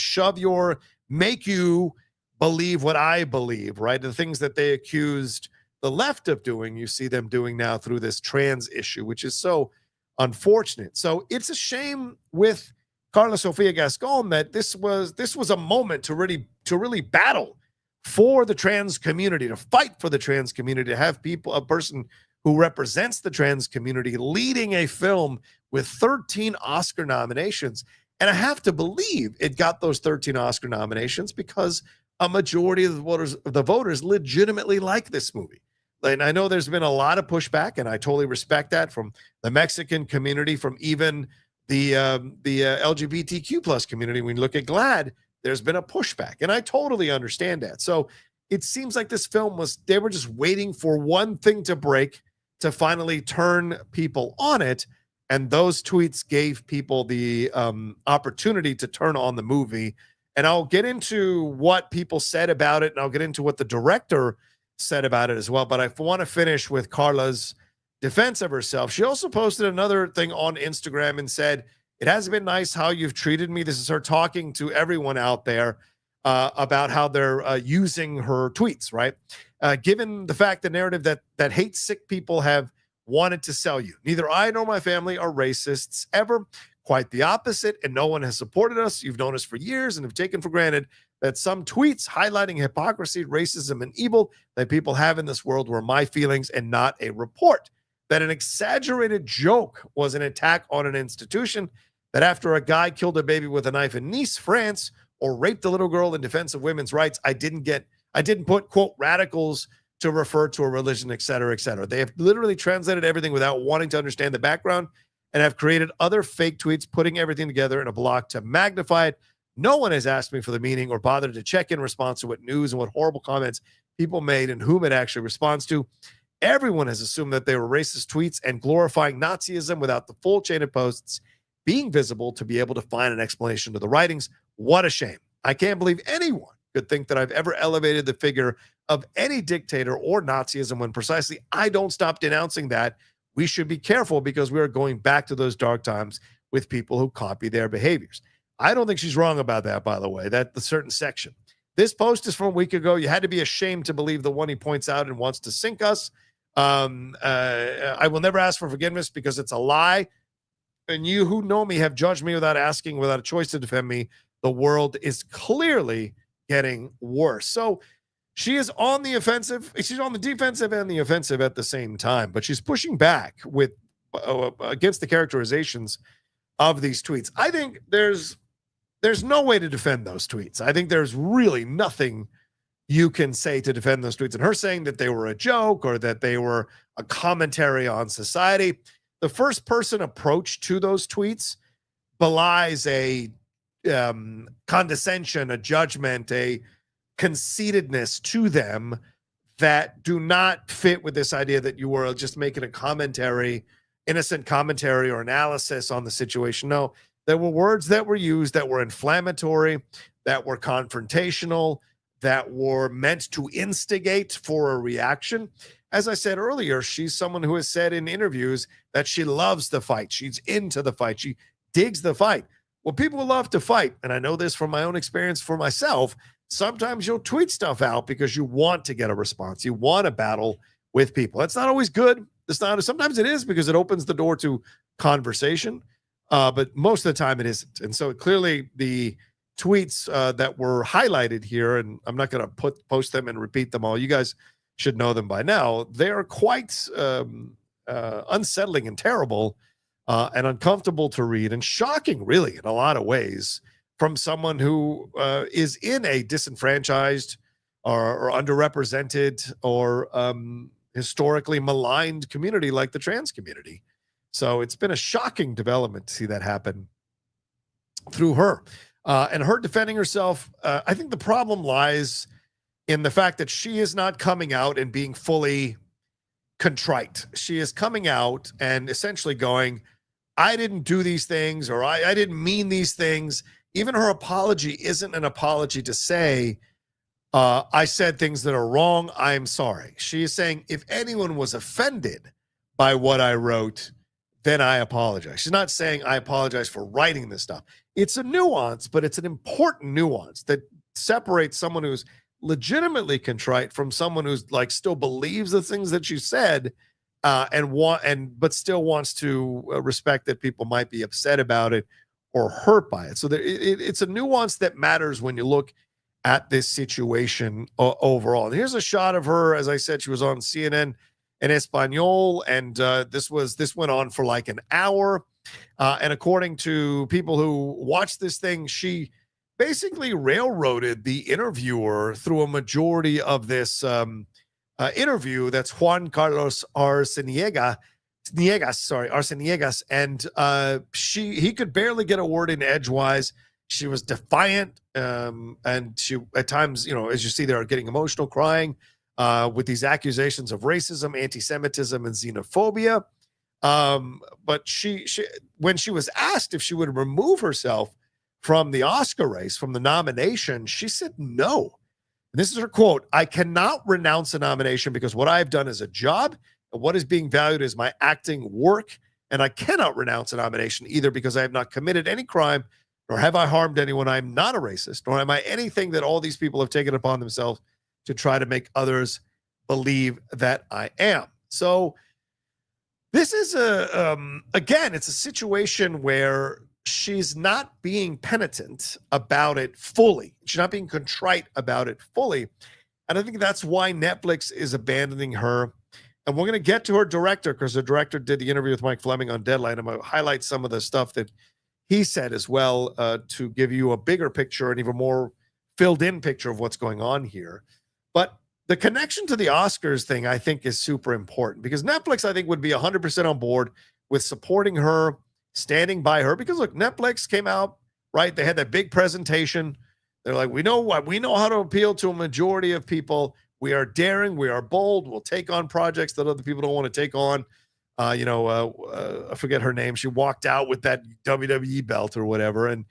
make you believe what I believe, right? The things that they accused the left of doing, you see them doing now through this trans issue, which is so unfortunate. So it's a shame with Karla Sofía Gascón that this was a moment to really battle for the trans community, to fight for the trans community, to have a person who represents the trans community leading a film with 13 Oscar nominations. And I have to believe it got those 13 Oscar nominations because a majority of the voters legitimately like this movie. And I know there's been a lot of pushback, and I totally respect that from the Mexican community, from even the LGBTQ plus community. When you look at GLAAD, there's been a pushback, and I totally understand that. So it seems like this film they were just waiting for one thing to break to finally turn people on it. And those tweets gave people the opportunity to turn on the movie. And I'll get into what people said about it, and I'll get into what the director said about it as well. But I want to finish with Karla's defense of herself. She also posted another thing on Instagram and said, "It hasn't been nice how you've treated me." This is her talking to everyone out there about how they're using her tweets, right? Given the fact, the narrative that hate sick people have wanted to sell you. Neither I nor my family are racists ever. Quite the opposite, and no one has supported us. You've known us for years and have taken for granted that some tweets highlighting hypocrisy, racism, and evil that people have in this world were my feelings and not a report. That an exaggerated joke was an attack on an institution. That after a guy killed a baby with a knife in Nice, France, or raped a little girl in defense of women's rights, I didn't put, quote, radicals to refer to a religion, et cetera, et cetera. They have literally translated everything without wanting to understand the background and have created other fake tweets, putting everything together in a block to magnify it. No one has asked me for the meaning or bothered to check in response to what news and what horrible comments people made and whom it actually responds to. Everyone has assumed that they were racist tweets and glorifying Nazism without the full chain of posts being visible to be able to find an explanation to the writings. What a shame. I can't believe anyone could think that I've ever elevated the figure of any dictator or Nazism when precisely I don't stop denouncing that. We should be careful because we are going back to those dark times with people who copy their behaviors. I don't think she's wrong about that, by the way, that the certain section. This post is from a week ago. You had to be ashamed to believe the one he points out and wants to sink us. I will never ask for forgiveness because it's a lie. And you who know me have judged me without asking, without a choice to defend me. The world is clearly getting worse. So she is on the offensive. She's on the defensive and the offensive at the same time, but she's pushing back with against the characterizations of these tweets. I think there's no way to defend those tweets. I think there's really nothing you can say to defend those tweets. And her saying that they were a joke or that they were a commentary on society, the first person approach to those tweets belies a condescension, a judgment, a conceitedness to them that do not fit with this idea that you were just making a commentary, innocent commentary or analysis on the situation. No, there were words that were used that were inflammatory, that were confrontational, that were meant to instigate for a reaction. As I said earlier, she's someone who has said in interviews that she loves the fight. She's into the fight. She digs the fight. Well, people love to fight, and I know this from my own experience for myself. Sometimes you'll tweet stuff out because you want to get a response. You want to battle with people. That's not always good. Sometimes it is because it opens the door to conversation, but most of the time it isn't. And so clearly the tweets that were highlighted here, and I'm not going to post them and repeat them all. You guys should know them by now. They are quite unsettling and terrible and uncomfortable to read and shocking, really, in a lot of ways, from someone who is in a disenfranchised or underrepresented or historically maligned community like the trans community. So it's been a shocking development to see that happen through her. And her defending herself, I think the problem lies in the fact that she is not coming out and being fully contrite. She is coming out and essentially going, I didn't do these things, or I didn't mean these things. Even her apology isn't an apology to say, I said things that are wrong. I'm sorry. She is saying, if anyone was offended by what I wrote, then I apologize. She's not saying I apologize for writing this stuff. It's a nuance, but it's an important nuance that separates someone who's legitimately contrite from someone who's like still believes the things that she said, but still wants to respect that people might be upset about it or hurt by it. So it's a nuance that matters when you look at this situation overall. And here's a shot of her. As I said, she was on CNN in Espanol, and this went on for like an hour. And according to people who watched this thing, she basically railroaded the interviewer through a majority of this interview. That's Juan Carlos Arceniegas, and he could barely get a word in edgewise. She was defiant, and she at times, as you see, they are getting emotional, crying with these accusations of racism, anti-Semitism, and xenophobia. But she, when she was asked if she would remove herself from the Oscar race, from the nomination, she said no. And this is her quote: "I cannot renounce a nomination because what I have done is a job, and what is being valued is my acting work. And I cannot renounce a nomination either because I have not committed any crime, nor have I harmed anyone. I'm not a racist, nor am I anything that all these people have taken upon themselves to try to make others believe that I am." So this is again, it's a situation where she's not being penitent about it fully. She's not being contrite about it fully. And I think that's why Netflix is abandoning her. And we're going to get to her director, because the director did the interview with Mike Fleming on Deadline. I'm going to highlight some of the stuff that he said as well, to give you a bigger picture and even more filled in picture of what's going on here. But the connection to the Oscars thing, I think, is super important, because Netflix, I think, would be 100% on board with supporting her, standing by her, because look, Netflix came out, right? They had that big presentation. They're like, we know how to appeal to a majority of people. We are daring, we are bold. We'll take on projects that other people don't want to take on. I forget her name. She walked out with that WWE belt or whatever. And,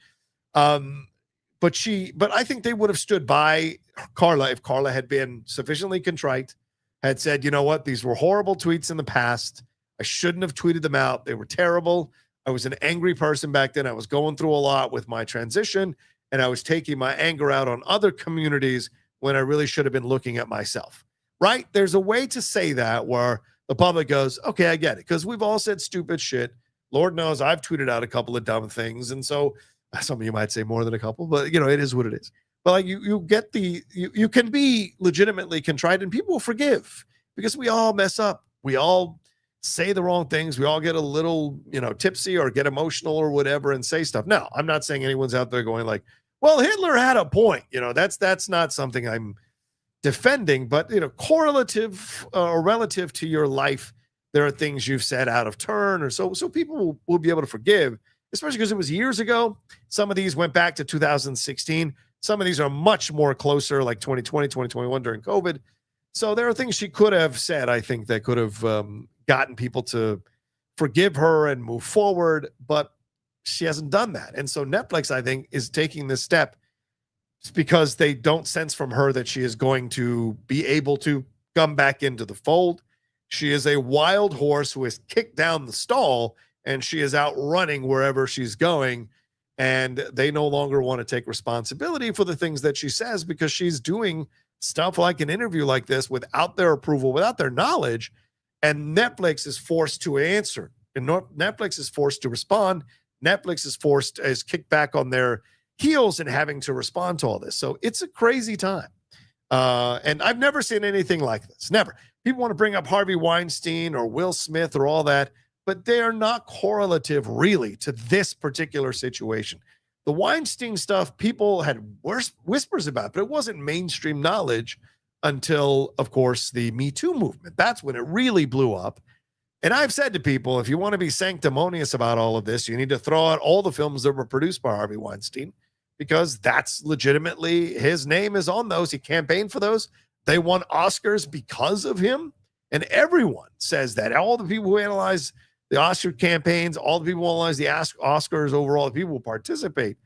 but I think they would have stood by Karla if Karla had been sufficiently contrite, had said, you know what, these were horrible tweets in the past. I shouldn't have tweeted them out. They were terrible. I was an angry person back then. I was going through a lot with my transition, and I was taking my anger out on other communities when I really should have been looking at myself, right? There's a way to say that where the public goes, okay, I get it, because we've all said stupid shit. Lord knows I've tweeted out a couple of dumb things. And so some of you might say more than a couple, but it is what it is. But like you can be legitimately contrite and people will forgive, because we all mess up. We all say the wrong things. We all get a little, tipsy or get emotional or whatever and say stuff. Now, I'm not saying anyone's out there going like, well, Hitler had a point. That's not something I'm defending, but correlative or relative to your life, there are things you've said out of turn or so people will be able to forgive, especially because it was years ago. Some of these went back to 2016. Some of these are much more closer, like 2020, 2021 during COVID. So there are things she could have said, I think, that could have gotten people to forgive her and move forward, but she hasn't done that. And so Netflix, I think, is taking this step because they don't sense from her that she is going to be able to come back into the fold. She is a wild horse who has kicked down the stall, and she is out running wherever she's going. And they no longer want to take responsibility for the things that she says, because she's doing stuff like an interview like this without their approval, without their knowledge. And Netflix is forced to answer. And Netflix is forced to respond. Netflix is kicked back on their heels and having to respond to all this. So it's a crazy time. And I've never seen anything like this. Never. People want to bring up Harvey Weinstein or Will Smith or all that, but they are not correlative really to this particular situation. The Weinstein stuff, people had whispers about, but it wasn't mainstream knowledge until, of course, the Me Too movement. That's when it really blew up. And I've said to people, if you want to be sanctimonious about all of this, you need to throw out all the films that were produced by Harvey Weinstein, because that's legitimately, his name is on those. He campaigned for those. They won Oscars because of him. And everyone says that. All the people who analyze the Oscar campaigns, all the people who analyze the Oscars overall, the people who participate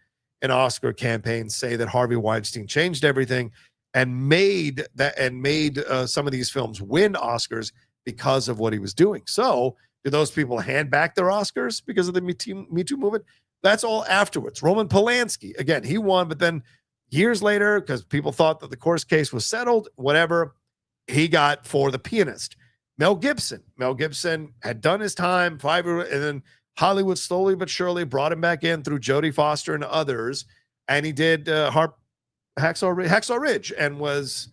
in Oscar campaigns say that Harvey Weinstein changed everything and made some of these films win Oscars because of what he was doing. So do those people hand back their Oscars because of the Me Too movement? That's all afterwards. Roman Polanski, again, he won, but then years later, because people thought that the court case was settled, whatever, he got For the Pianist. Mel Gibson had done his time, and then Hollywood slowly but surely brought him back in through Jodie Foster and others, and he did Hacksaw Ridge and was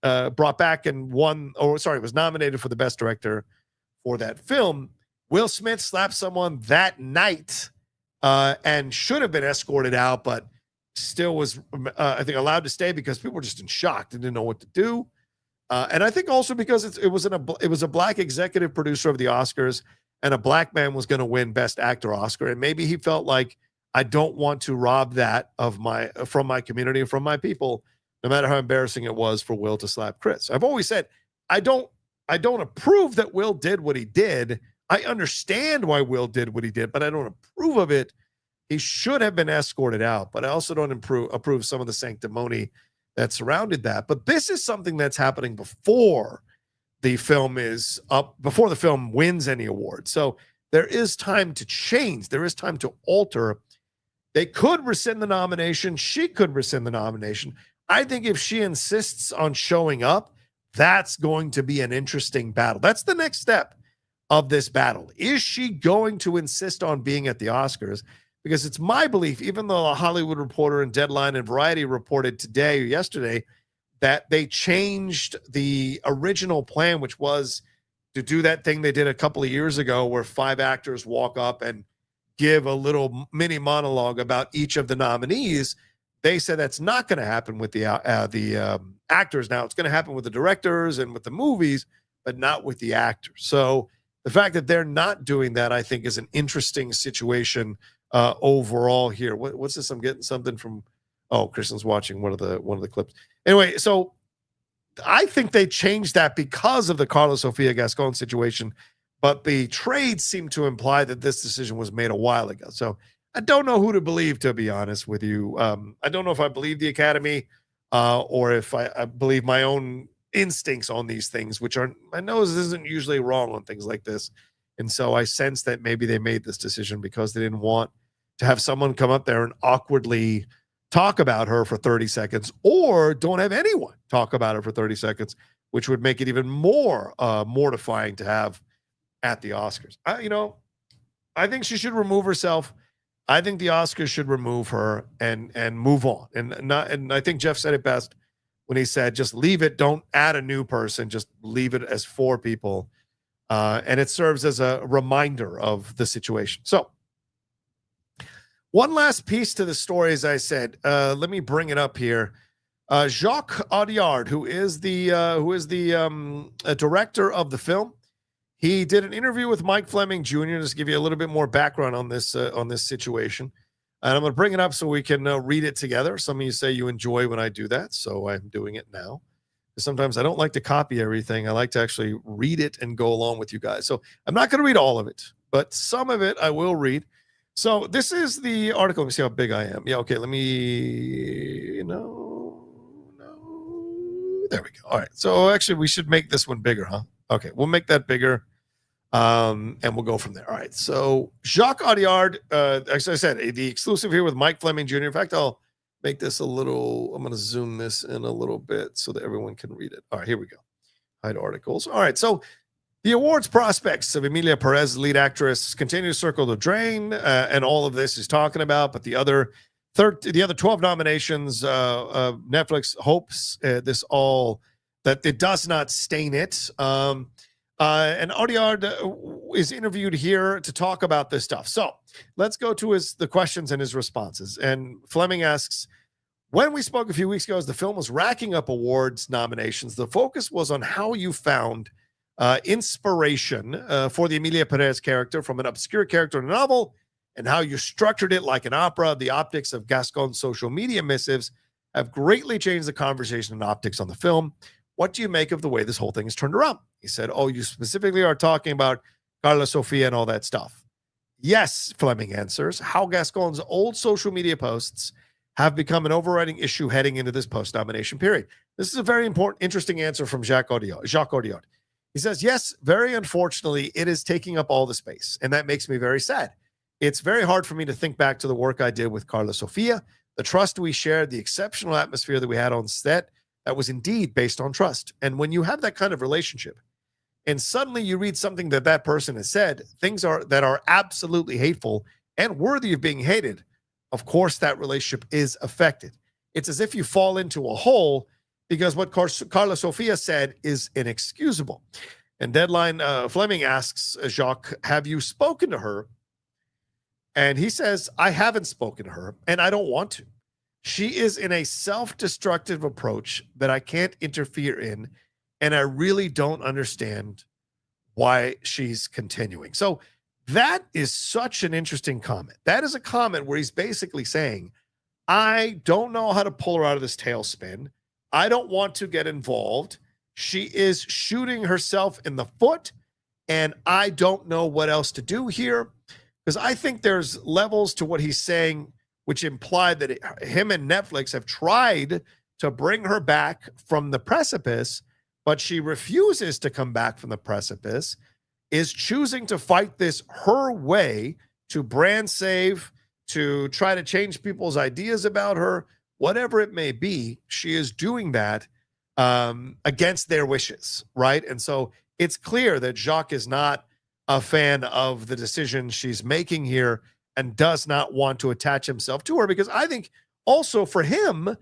brought back and was nominated for the best director for that film. Will Smith slapped someone that night and should have been escorted out, but still was, I think, allowed to stay because people were just in shock. They didn't know what to do. And I think also because it was a black executive producer of the Oscars, and a black man was going to win Best Actor Oscar. And maybe he felt like, I don't want to rob that from my community and from my people, no matter how embarrassing it was for Will to slap Chris. I've always said, I don't approve that Will did what he did. I understand why Will did what he did, but I don't approve of it. He should have been escorted out, but I also don't approve some of the sanctimony that surrounded that. But this is something that's happening before the film is up, before the film wins any award. So there is time to change. There is time to alter. They could rescind the nomination. She could rescind the nomination. I think if she insists on showing up, that's going to be an interesting battle. That's the next step of this battle. Is she going to insist on being at the Oscars? Because it's my belief, even though a Hollywood Reporter and Deadline and Variety reported today or yesterday that they changed the original plan, which was to do that thing they did a couple of years ago where 5 actors walk up and give a little mini monologue about each of the nominees. They said that's not going to happen with the actors now. It's going to happen with the directors and with the movies, but not with the actors. So the fact that they're not doing that, I think, is an interesting situation overall here. What's this? I'm getting something from, Kristen's watching one of the clips. Anyway, so I think they changed that because of the Karla Sofía Gascón situation, but the trades seem to imply that this decision was made a while ago. So I don't know who to believe, to be honest with you. I don't know if I believe the Academy or if I believe my own instincts on these things, which are, my nose isn't usually wrong on things like this. And so I sense that maybe they made this decision because they didn't want to have someone come up there and awkwardly talk about her for 30 seconds, or don't have anyone talk about her for 30 seconds, which would make it even more mortifying to have at the Oscars. I think she should remove herself. I think the Oscars should remove her and move on. And I think Jeff said it best when he said, just leave it. Don't add a new person. Just leave it as 4 people. And it serves as a reminder of the situation. So one last piece to the story, as I said, let me bring it up here. Jacques Audiard, who is the director of the film, he did an interview with Mike Fleming Jr. Just to give you a little bit more background on this situation. And I'm going to bring it up so we can read it together. Some of you say you enjoy when I do that, so I'm doing it now. Sometimes I don't like to copy everything. I like to actually read it and go along with you guys. So I'm not going to read all of it, but some of it I will read. So this is the article. Let me see how big I am. Yeah, okay. Let me, no. There we go. All right. So actually, we should make this one bigger, huh? Okay, we'll make that bigger, and we'll go from there. All right. So Jacques Audiard, as I said, the exclusive here with Mike Fleming Jr. In fact, I'll make this a little, I'm going to zoom this in a little bit so that everyone can read it. All right, here we go. Hide articles. All right, so the awards prospects of Emilia Peréz, lead actress, continue to circle the drain, and all of this is talking about, but the other 12 nominations, Netflix hopes that it does not stain it. And Audiard is interviewed here to talk about this stuff. So let's go to the questions and his responses. And Fleming asks, when we spoke a few weeks ago as the film was racking up awards nominations, the focus was on how you found inspiration for the Emilia Peréz character from an obscure character in a novel, and how you structured it like an opera. The optics of Gascon's social media missives have greatly changed the conversation and optics on the film. What do you make of the way this whole thing is turned around? He said, you specifically are talking about Karla Sofía and all that stuff. Yes, Fleming answers, how Gascon's old social media posts have become an overriding issue heading into this post-nomination period. This is a very important, interesting answer from Jacques Audiard. He says, yes, very unfortunately, it is taking up all the space, and that makes me very sad. It's very hard for me to think back to the work I did with Karla Sofía, the trust we shared, the exceptional atmosphere that we had on set that was indeed based on trust. And when you have that kind of relationship, and suddenly you read something that person has said, things that are absolutely hateful and worthy of being hated, of course that relationship is affected. It's as if you fall into a hole because what Karla Sofía said is inexcusable. And Deadline Fleming asks Jacques, have you spoken to her? And he says, I haven't spoken to her, and I don't want to. She is in a self-destructive approach that I can't interfere in, and I really don't understand why she's continuing. So that is such an interesting comment. That is a comment where he's basically saying, I don't know how to pull her out of this tailspin. I don't want to get involved. She is shooting herself in the foot, and I don't know what else to do here. Because I think there's levels to what he's saying, which implied that him and Netflix have tried to bring her back from the precipice, but she refuses to come back from the precipice, is choosing to fight this her way, to brand save, to try to change people's ideas about her, whatever it may be. She is doing that against their wishes, right? And so it's clear that Jacques is not a fan of the decision she's making here and does not want to attach himself to her, because I think also for him,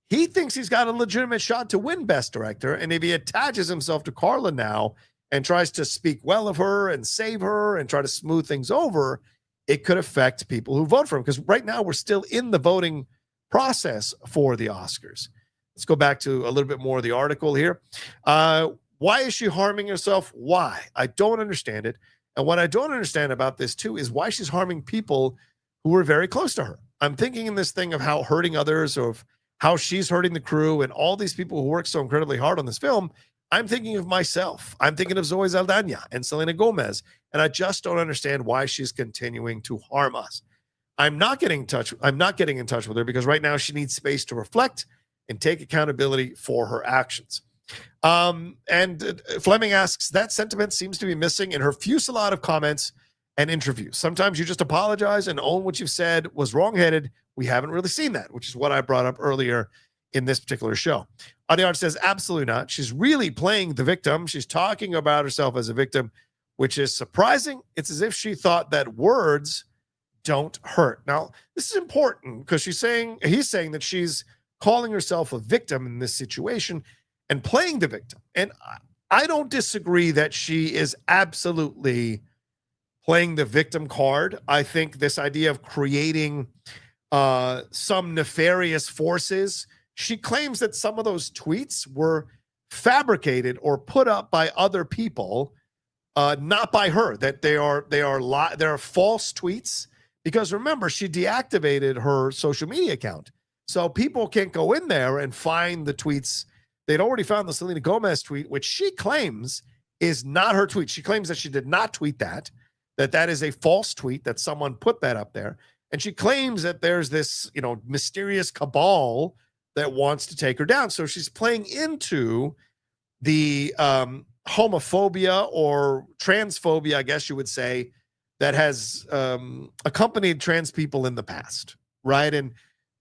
he thinks he's got a legitimate shot to win Best Director. And if he attaches himself to Karla now and tries to speak well of her and save her and try to smooth things over, it could affect people who vote for him. Because right now we're still in the voting process for the Oscars. Let's go back to a little bit more of the article here. Why is she harming herself? Why? I don't understand it. And what I don't understand about this too is why she's harming people who are very close to her. I'm thinking in this thing of how hurting others, or of how she's hurting the crew and all these people who work so incredibly hard on this film. I'm thinking of myself. I'm thinking of Zoe Saldana and Selena Gomez. And I just don't understand why she's continuing to harm us. I'm not getting in touch with her because right now she needs space to reflect and take accountability for her actions. And Fleming asks, that sentiment seems to be missing in her fusillade of comments and interviews. Sometimes you just apologize and own what you've said was wrongheaded. We haven't really seen that, which is what I brought up earlier in this particular show. Audiard says, absolutely not. She's really playing the victim. She's talking about herself as a victim, which is surprising. It's as if she thought that words don't hurt. Now, this is important because he's saying that she's calling herself a victim in this situation and playing the victim. And I don't disagree that she is absolutely playing the victim card. I think this idea of creating some nefarious forces, she claims that some of those tweets were fabricated or put up by other people, not by her, that they are false tweets. Because remember, she deactivated her social media account. So people can't go in there and find the tweets. They'd already found the Selena Gomez tweet, which she claims is not her tweet. She claims that she did not tweet that is a false tweet, that someone put that up there. And she claims that there's this, mysterious cabal that wants to take her down. So she's playing into the homophobia or transphobia, I guess you would say, that has accompanied trans people in the past, right? And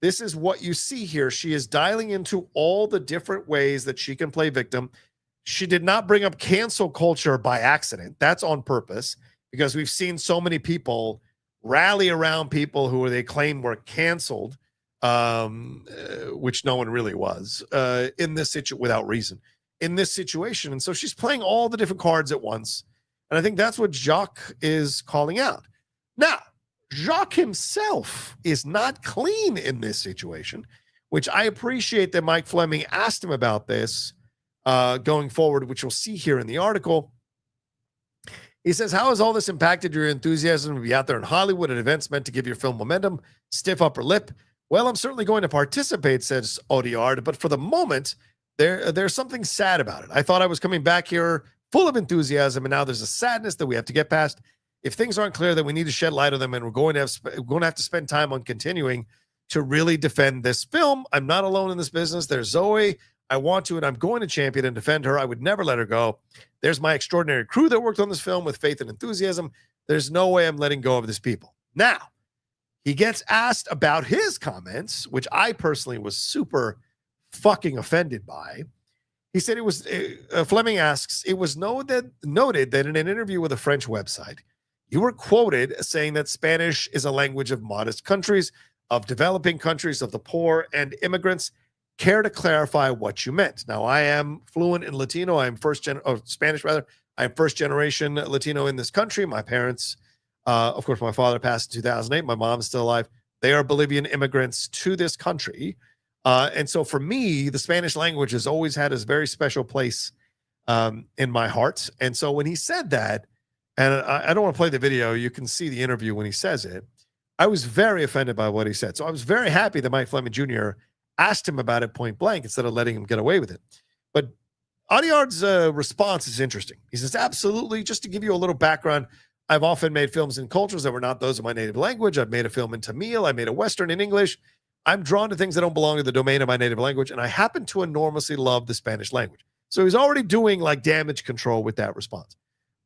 this is what you see here. She is dialing into all the different ways that she can play victim. She did not bring up cancel culture by accident. That's on purpose, because we've seen so many people rally around people who they claim were canceled, which no one really was, in this situation without reason, in this situation. And so she's playing all the different cards at once. And I think that's what Jacques is calling out. Now, Jacques himself is not clean in this situation, which I appreciate that Mike Fleming asked him about this going forward, which we'll see here in the article. He says, how has all this impacted your enthusiasm to be out there in Hollywood at events meant to give your film momentum? Stiff upper lip? Well, I'm certainly going to participate, says Audiard, but for the moment, there's something sad about it. I thought I was coming back here full of enthusiasm, and now there's a sadness that we have to get past. If things aren't clear, then we need to shed light on them, and we're going to have to spend time on continuing to really defend this film. I'm not alone in this business. There's Zoe. I want to, and I'm going to champion and defend her. I would never let her go. There's my extraordinary crew that worked on this film with faith and enthusiasm. There's no way I'm letting go of these people. Now, he gets asked about his comments, which I personally was super fucking offended by. He said it was, Fleming asks, it was noted that in an interview with a French website, you were quoted saying that Spanish is a language of modest countries, of developing countries, of the poor and immigrants. Care to clarify what you meant? Now, I am fluent in Latino. I am Spanish rather. I am first generation Latino in this country. My parents, of course, my father passed in 2008. My mom's still alive. They are Bolivian immigrants to this country. And so for me, the Spanish language has always had a very special place in my heart. And so when he said that, and I don't want to play the video, you can see the interview when he says it, I was very offended by what he said. So I was very happy that Mike Fleming Jr. asked him about it point blank instead of letting him get away with it. But Audiard's response is interesting. He says, absolutely, just to give you a little background, I've often made films in cultures that were not those of my native language. I've made a film in Tamil. I made a Western in English. I'm drawn to things that don't belong to the domain of my native language, and I happen to enormously love the Spanish language. So he's already doing like damage control with that response.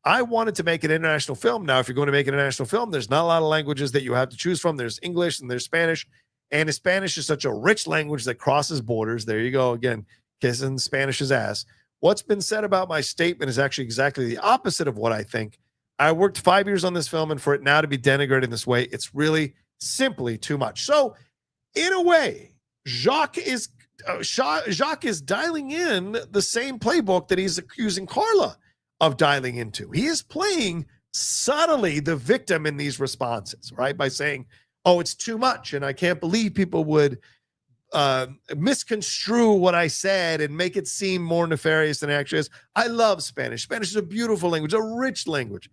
I wanted to make an international film. Now, if you're going to make an international film, there's not a lot of languages that you have to choose from. There's English and there's Spanish. And Spanish is such a rich language that crosses borders. There you go again, kissing Spanish's ass. What's been said about my statement is actually exactly the opposite of what I think. I worked 5 years on this film, and for it now to be denigrated in this way, it's really simply too much. So, in a way, Jacques is dialing in the same playbook that he's accusing Karla of dialing into. He is playing subtly the victim in these responses, right? By saying, oh, it's too much, and I can't believe people would misconstrue what I said and make it seem more nefarious than it actually is. I love Spanish. Spanish is a beautiful language, a rich language.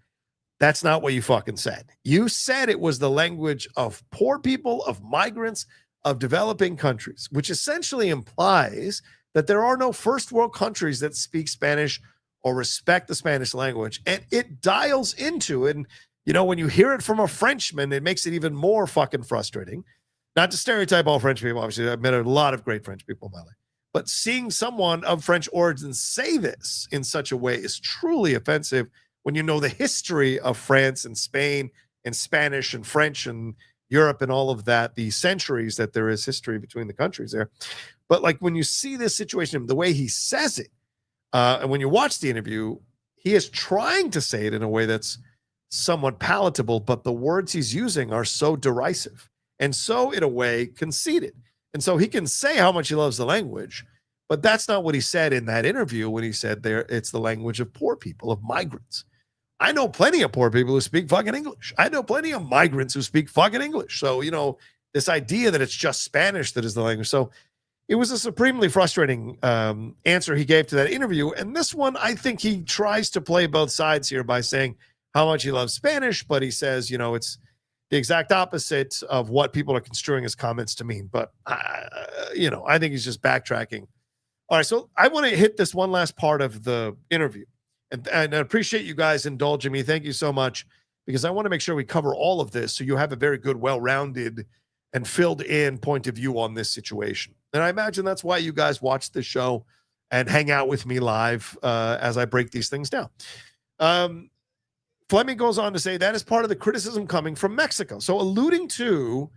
That's not what you fucking said. You said it was the language of poor people, of migrants, of developing countries, which essentially implies that there are no first world countries that speak Spanish or respect the Spanish language. And it dials into it. And, you know, when you hear it from a Frenchman, it makes it even more fucking frustrating. Not to stereotype all French people, obviously. I've met a lot of great French people in my life. But seeing someone of French origin say this in such a way is truly offensive when you know the history of France and Spain and Spanish and French and Europe and all of that, the centuries that there is history between the countries there. But like when you see this situation, the way he says it, and when you watch the interview, he is trying to say it in a way that's somewhat palatable, but the words he's using are so derisive and so, in a way, conceited. And so he can say how much he loves the language, but that's not what he said in that interview when he said there it's the language of poor people, of migrants. I know plenty of poor people who speak fucking English. I know plenty of migrants who speak fucking English. So, you know, this idea that it's just Spanish that is the language. So it was a supremely frustrating answer he gave to that interview. And this one, I think he tries to play both sides here by saying how much he loves Spanish, but he says, you know, it's the exact opposite of what people are construing his comments to mean. But, you know, I think he's just backtracking. All right, so I want to hit this one last part of the interview. And I appreciate you guys indulging me. Thank you so much, because I want to make sure we cover all of this so you have a very good, well-rounded and filled-in point of view on this situation. And I imagine that's why you guys watch this show and hang out with me live as I break these things down. Fleming goes on to say that is part of the criticism coming from Mexico. So alluding to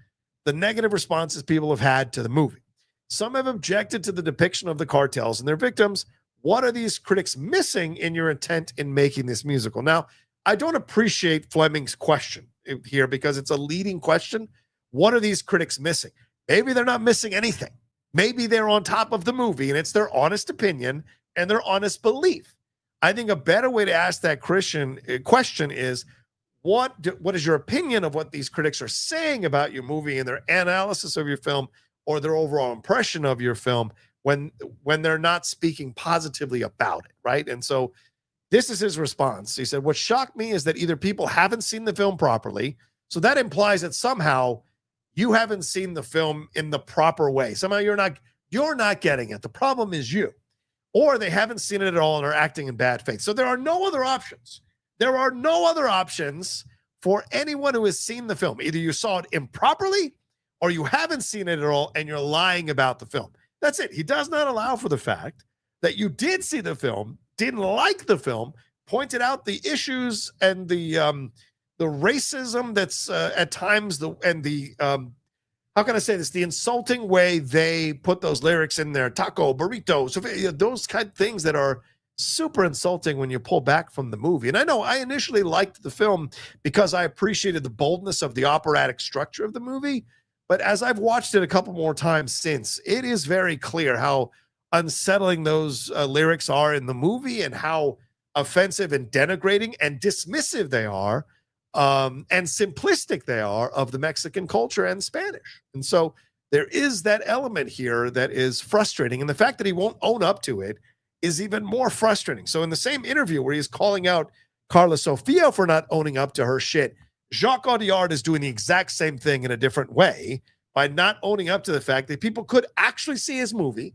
the negative responses people have had to the movie. Some have objected to the depiction of the cartels and their victims. What are these critics missing in your intent in making this musical? Now, I don't appreciate Fleming's question here because it's a leading question. What are these critics missing? Maybe they're not missing anything. Maybe they're on top of the movie and it's their honest opinion and their honest belief. I think a better way to ask that question is, what is your opinion of what these critics are saying about your movie and their analysis of your film or their overall impression of your film when they're not speaking positively about it, right? And so this is his response. He said, what shocked me is that either people haven't seen the film properly, so that implies that somehow you haven't seen the film in the proper way. Somehow you're not getting it. The problem is you. Or they haven't seen it at all and are acting in bad faith. So there are no other options. There are no other options for anyone who has seen the film. Either you saw it improperly or you haven't seen it at all and you're lying about the film. That's it. He does not allow for the fact that you did see the film, didn't like the film, pointed out the issues and the racism that's at times how can I say this? The insulting way they put those lyrics in there, taco, burritos, those kind of things that are super insulting when you pull back from the movie. And I know I initially liked the film because I appreciated the boldness of the operatic structure of the movie, But as I've watched it a couple more times since, it is very clear how unsettling those lyrics are in the movie and how offensive and denigrating and dismissive they are, and simplistic they are of the Mexican culture and Spanish. And so there is that element here that is frustrating. And the fact that he won't own up to it is even more frustrating. So in the same interview where he's calling out Karla Sofía for not owning up to her shit, Jacques Audiard is doing the exact same thing in a different way by not owning up to the fact that people could actually see his movie,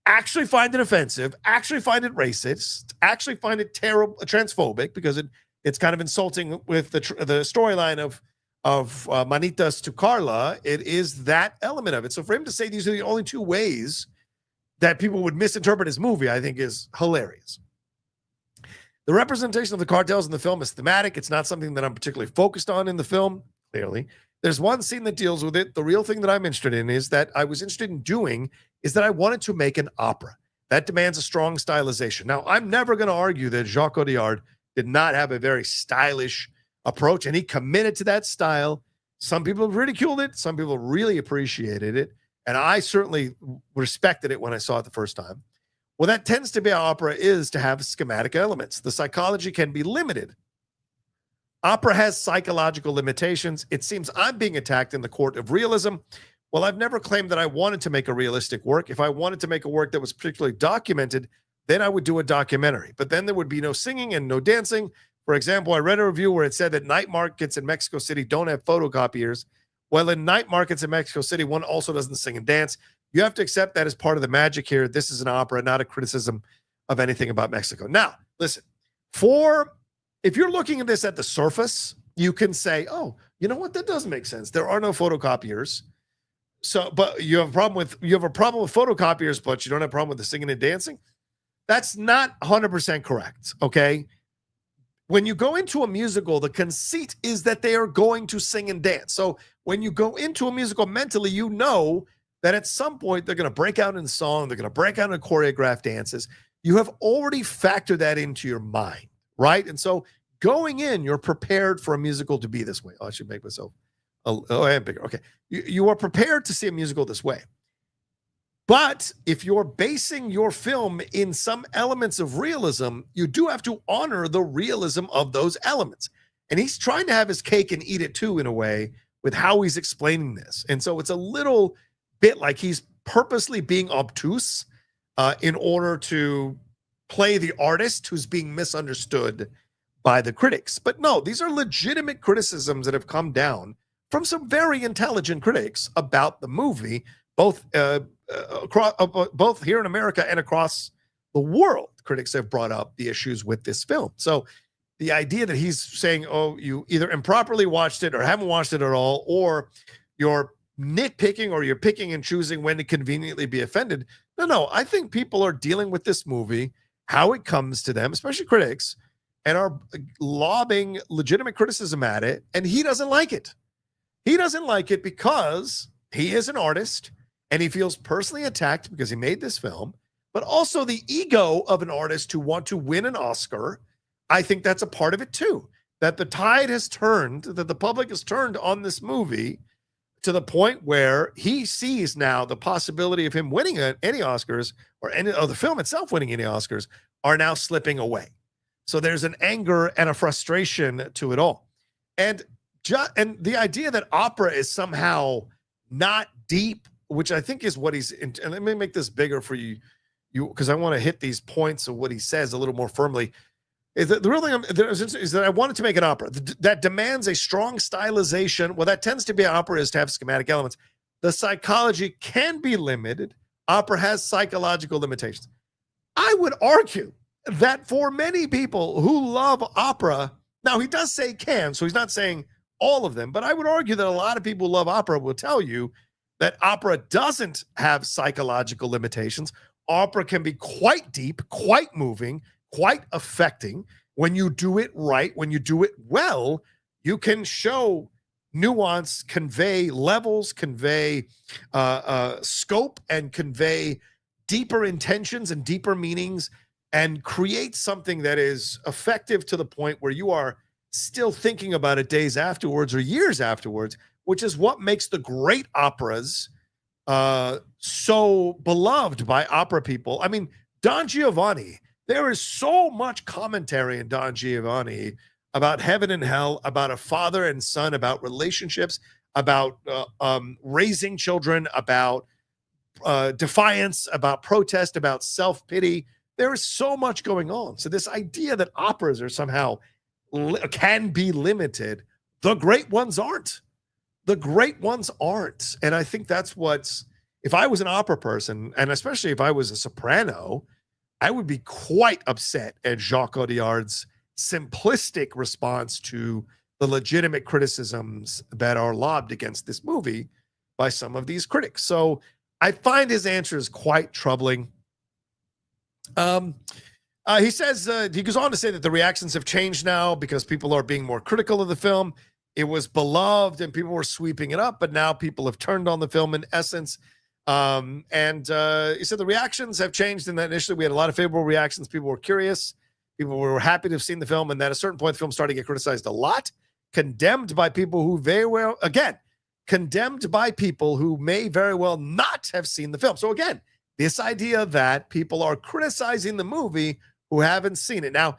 actually find it offensive, actually find it racist, actually find it terrible, transphobic, because it's kind of insulting with the storyline of Manitas to Karla. It is that element of it. So for him to say these are the only two ways that people would misinterpret his movie, I think is hilarious. The representation of the cartels in the film is thematic. It's not something that I'm particularly focused on in the film, clearly. There's one scene that deals with it. The real thing that I'm interested in is that I was interested in doing is that I wanted to make an opera. That demands a strong stylization. Now, I'm never going to argue that Jacques Audiard did not have a very stylish approach, and he committed to that style. Some people ridiculed it. Some people really appreciated it. And I certainly respected it when I saw it the first time. Well, that tends to be how opera is, to have schematic elements. The psychology can be limited. Opera has psychological limitations. It seems I'm being attacked in the court of realism. Well, I've never claimed that I wanted to make a realistic work. If I wanted to make a work that was particularly documented, then I would do a documentary. But then there would be no singing and no dancing. For example, I read a review where it said that night markets in Mexico City don't have photocopiers. Well, in night markets in Mexico City, one also doesn't sing and dance. You have to accept that as part of the magic here. This is an opera, not a criticism of anything about Mexico. Now, listen, if you're looking at this at the surface, you can say, oh, you know what? That doesn't make sense. There are no photocopiers. So, but you have a problem with photocopiers, but you don't have a problem with the singing and dancing. That's not 100% correct. Okay. When you go into a musical, the conceit is that they are going to sing and dance. So when you go into a musical mentally, you know that at some point they're going to break out in song, they're going to break out in choreographed dances. You have already factored that into your mind, right? And so going in, you're prepared for a musical to be this way. Oh, I should make myself, I am bigger. Okay. You are prepared to see a musical this way. But if you're basing your film in some elements of realism, you do have to honor the realism of those elements. And he's trying to have his cake and eat it too, in a way, with how he's explaining this. And so it's a little bit like he's purposely being obtuse in order to play the artist who's being misunderstood by the critics. But no, these are legitimate criticisms that have come down from some very intelligent critics about the movie, both here in America and across the world. Critics have brought up the issues with this film. So the idea that he's saying, oh, you either improperly watched it or haven't watched it at all, or you're nitpicking or you're picking and choosing when to conveniently be offended. No, I think people are dealing with this movie, how it comes to them, especially critics, and are lobbing legitimate criticism at it. And he doesn't like it. He doesn't like it because he is an artist and he feels personally attacked because he made this film, but also the ego of an artist to want to win an Oscar. I think that's a part of it too, that the tide has turned, that the public has turned on this movie to the point where he sees now the possibility of him winning any Oscars, or any of the film itself winning any Oscars, are now slipping away. So there's an anger and a frustration to it all. And the idea that opera is somehow not deep, which I think is what he's, and let me make this bigger for you because I want to hit these points of what he says a little more firmly. Is that the real thing is that I wanted to make an opera that demands a strong stylization. Well, that tends to be how opera is, to have schematic elements. The psychology can be limited. Opera has psychological limitations. I would argue that for many people who love opera, now he does say can, so he's not saying all of them, but I would argue that a lot of people who love opera will tell you that opera doesn't have psychological limitations. Opera can be quite deep, quite moving, quite affecting. When you do it right, when you do it well, you can show nuance, convey levels, convey scope, and convey deeper intentions and deeper meanings, and create something that is effective to the point where you are still thinking about it days afterwards or years afterwards which is what makes the great operas so beloved by opera people. I mean, Don Giovanni, there is so much commentary in Don Giovanni about heaven and hell, about a father and son, about relationships, about raising children, about defiance, about protest, about self-pity. There is so much going on. So this idea that operas are somehow can be limited, the great ones aren't. The great ones aren't. And I think that's what's, if I was an opera person, and especially if I was a soprano, I would be quite upset at Jacques Audiard's simplistic response to the legitimate criticisms that are lobbed against this movie by some of these critics. So I find his answers quite troubling. He says, he goes on to say that the reactions have changed now because people are being more critical of the film. It was beloved and people were sweeping it up, but now people have turned on the film in essence. And he said the reactions have changed in that initially we had a lot of favorable reactions. People were curious. People were happy to have seen the film. And then at a certain point, the film started to get criticized a lot, condemned by people who very well, again, condemned by people who may very well not have seen the film. So again, this idea that people are criticizing the movie who haven't seen it. Now,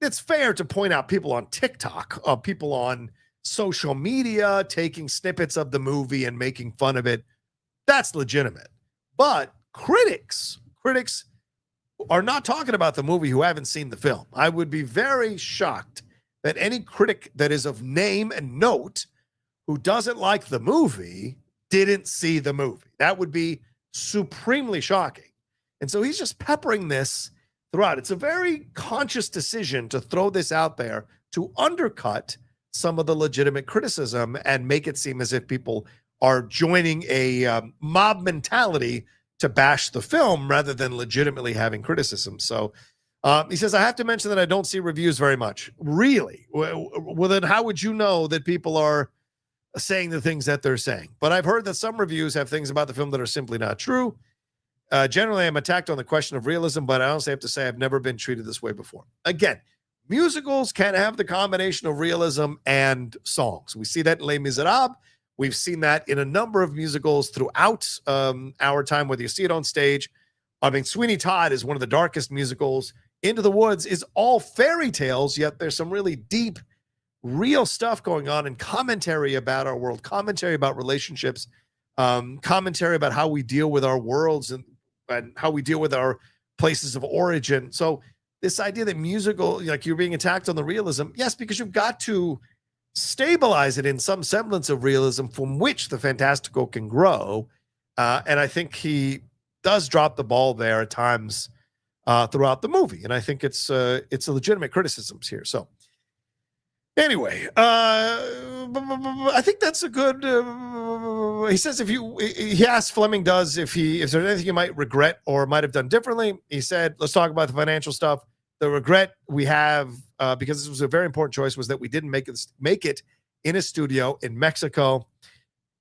it's fair to point out people on TikTok, people on social media taking snippets of the movie and making fun of it. That's legitimate. But critics are not talking about the movie who haven't seen the film. I would be very shocked that any critic that is of name and note who doesn't like the movie didn't see the movie. That would be supremely shocking. And so he's just peppering this throughout. It's a very conscious decision to throw this out there to undercut some of the legitimate criticism and make it seem as if people are joining a mob mentality to bash the film rather than legitimately having criticism. So he says, I have to mention that I don't see reviews very much. Really? Well, then how would you know that people are saying the things that they're saying? But I've heard that some reviews have things about the film that are simply not true. Generally, I'm attacked on the question of realism, but I honestly have to say I've never been treated this way before. Again, musicals can have the combination of realism and songs. We see that in Les Miserables. We've seen that in a number of musicals throughout our time, whether you see it on stage. I mean, Sweeney Todd is one of the darkest musicals. Into the Woods is all fairy tales, yet there's some really deep, real stuff going on and commentary about our world, commentary about relationships, commentary about how we deal with our worlds and how we deal with our places of origin. So this idea that musical, like you're being attacked on the realism, yes, because you've got to stabilize it in some semblance of realism from which the fantastical can grow. And I think he does drop the ball there at times throughout the movie. And I think it's a legitimate criticisms here. So anyway, I think that's a good, he says, he asked Fleming if there's anything you might regret or might have done differently. He said, let's talk about the financial stuff. The regret we have, because this was a very important choice, was that we didn't make it in a studio in Mexico.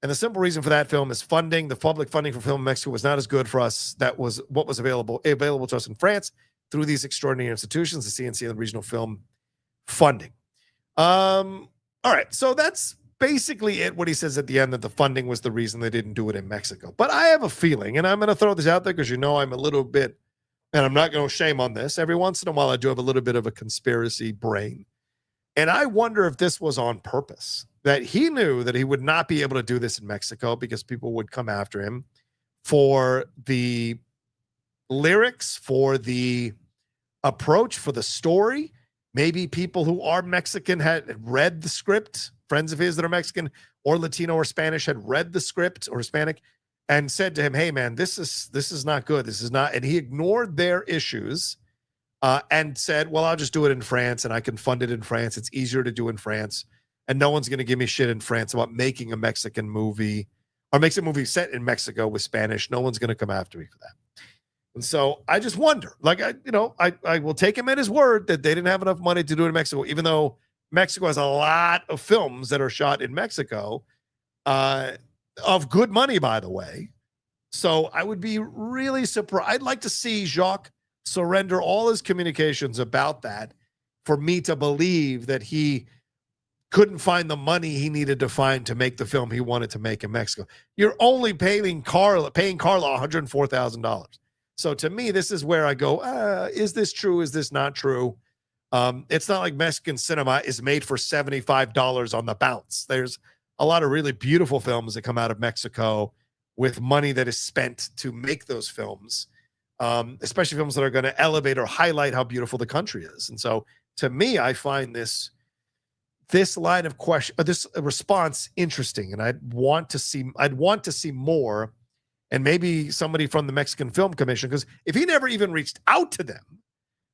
And the simple reason for that film is funding. The public funding for film in Mexico was not as good for us. That was what was available to us in France through these extraordinary institutions, the CNC and the regional film funding. All right. So that's basically it. What he says at the end, that the funding was the reason they didn't do it in Mexico. But I have a feeling, and I'm going to throw this out there because I'm a little bit, and I'm not going to shame on this. Every once in a while, I do have a little bit of a conspiracy brain. And I wonder if this was on purpose, that he knew that he would not be able to do this in Mexico because people would come after him for the lyrics, for the approach, for the story. Maybe people who are Mexican had read the script, friends of his that are Mexican or Latino or Spanish had read the script, or Hispanic, and said to him, hey man, this is not good. This is not, and he ignored their issues and said, well, I'll just do it in France and I can fund it in France. It's easier to do in France. And no one's going to give me shit in France about making a Mexican movie or makes a movie set in Mexico with Spanish. No one's going to come after me for that. And so I just wonder, like, I will take him at his word that they didn't have enough money to do it in Mexico, even though Mexico has a lot of films that are shot in Mexico of good money, by the way. So I would be really surprised. I'd like to see Jacques surrender all his communications about that for me to believe that he couldn't find the money he needed to find to make the film he wanted to make in Mexico. You're only paying Karla $104,000. So to me, this is where I go, is this true? Is this not true? It's not like Mexican cinema is made for $75 on the bounce. There's a lot of really beautiful films that come out of Mexico with money that is spent to make those films, especially films that are going to elevate or highlight how beautiful the country is. And so to me, I find this line of question, this response interesting, and I'd want to see more, and maybe somebody from the Mexican Film Commission, because if he never even reached out to them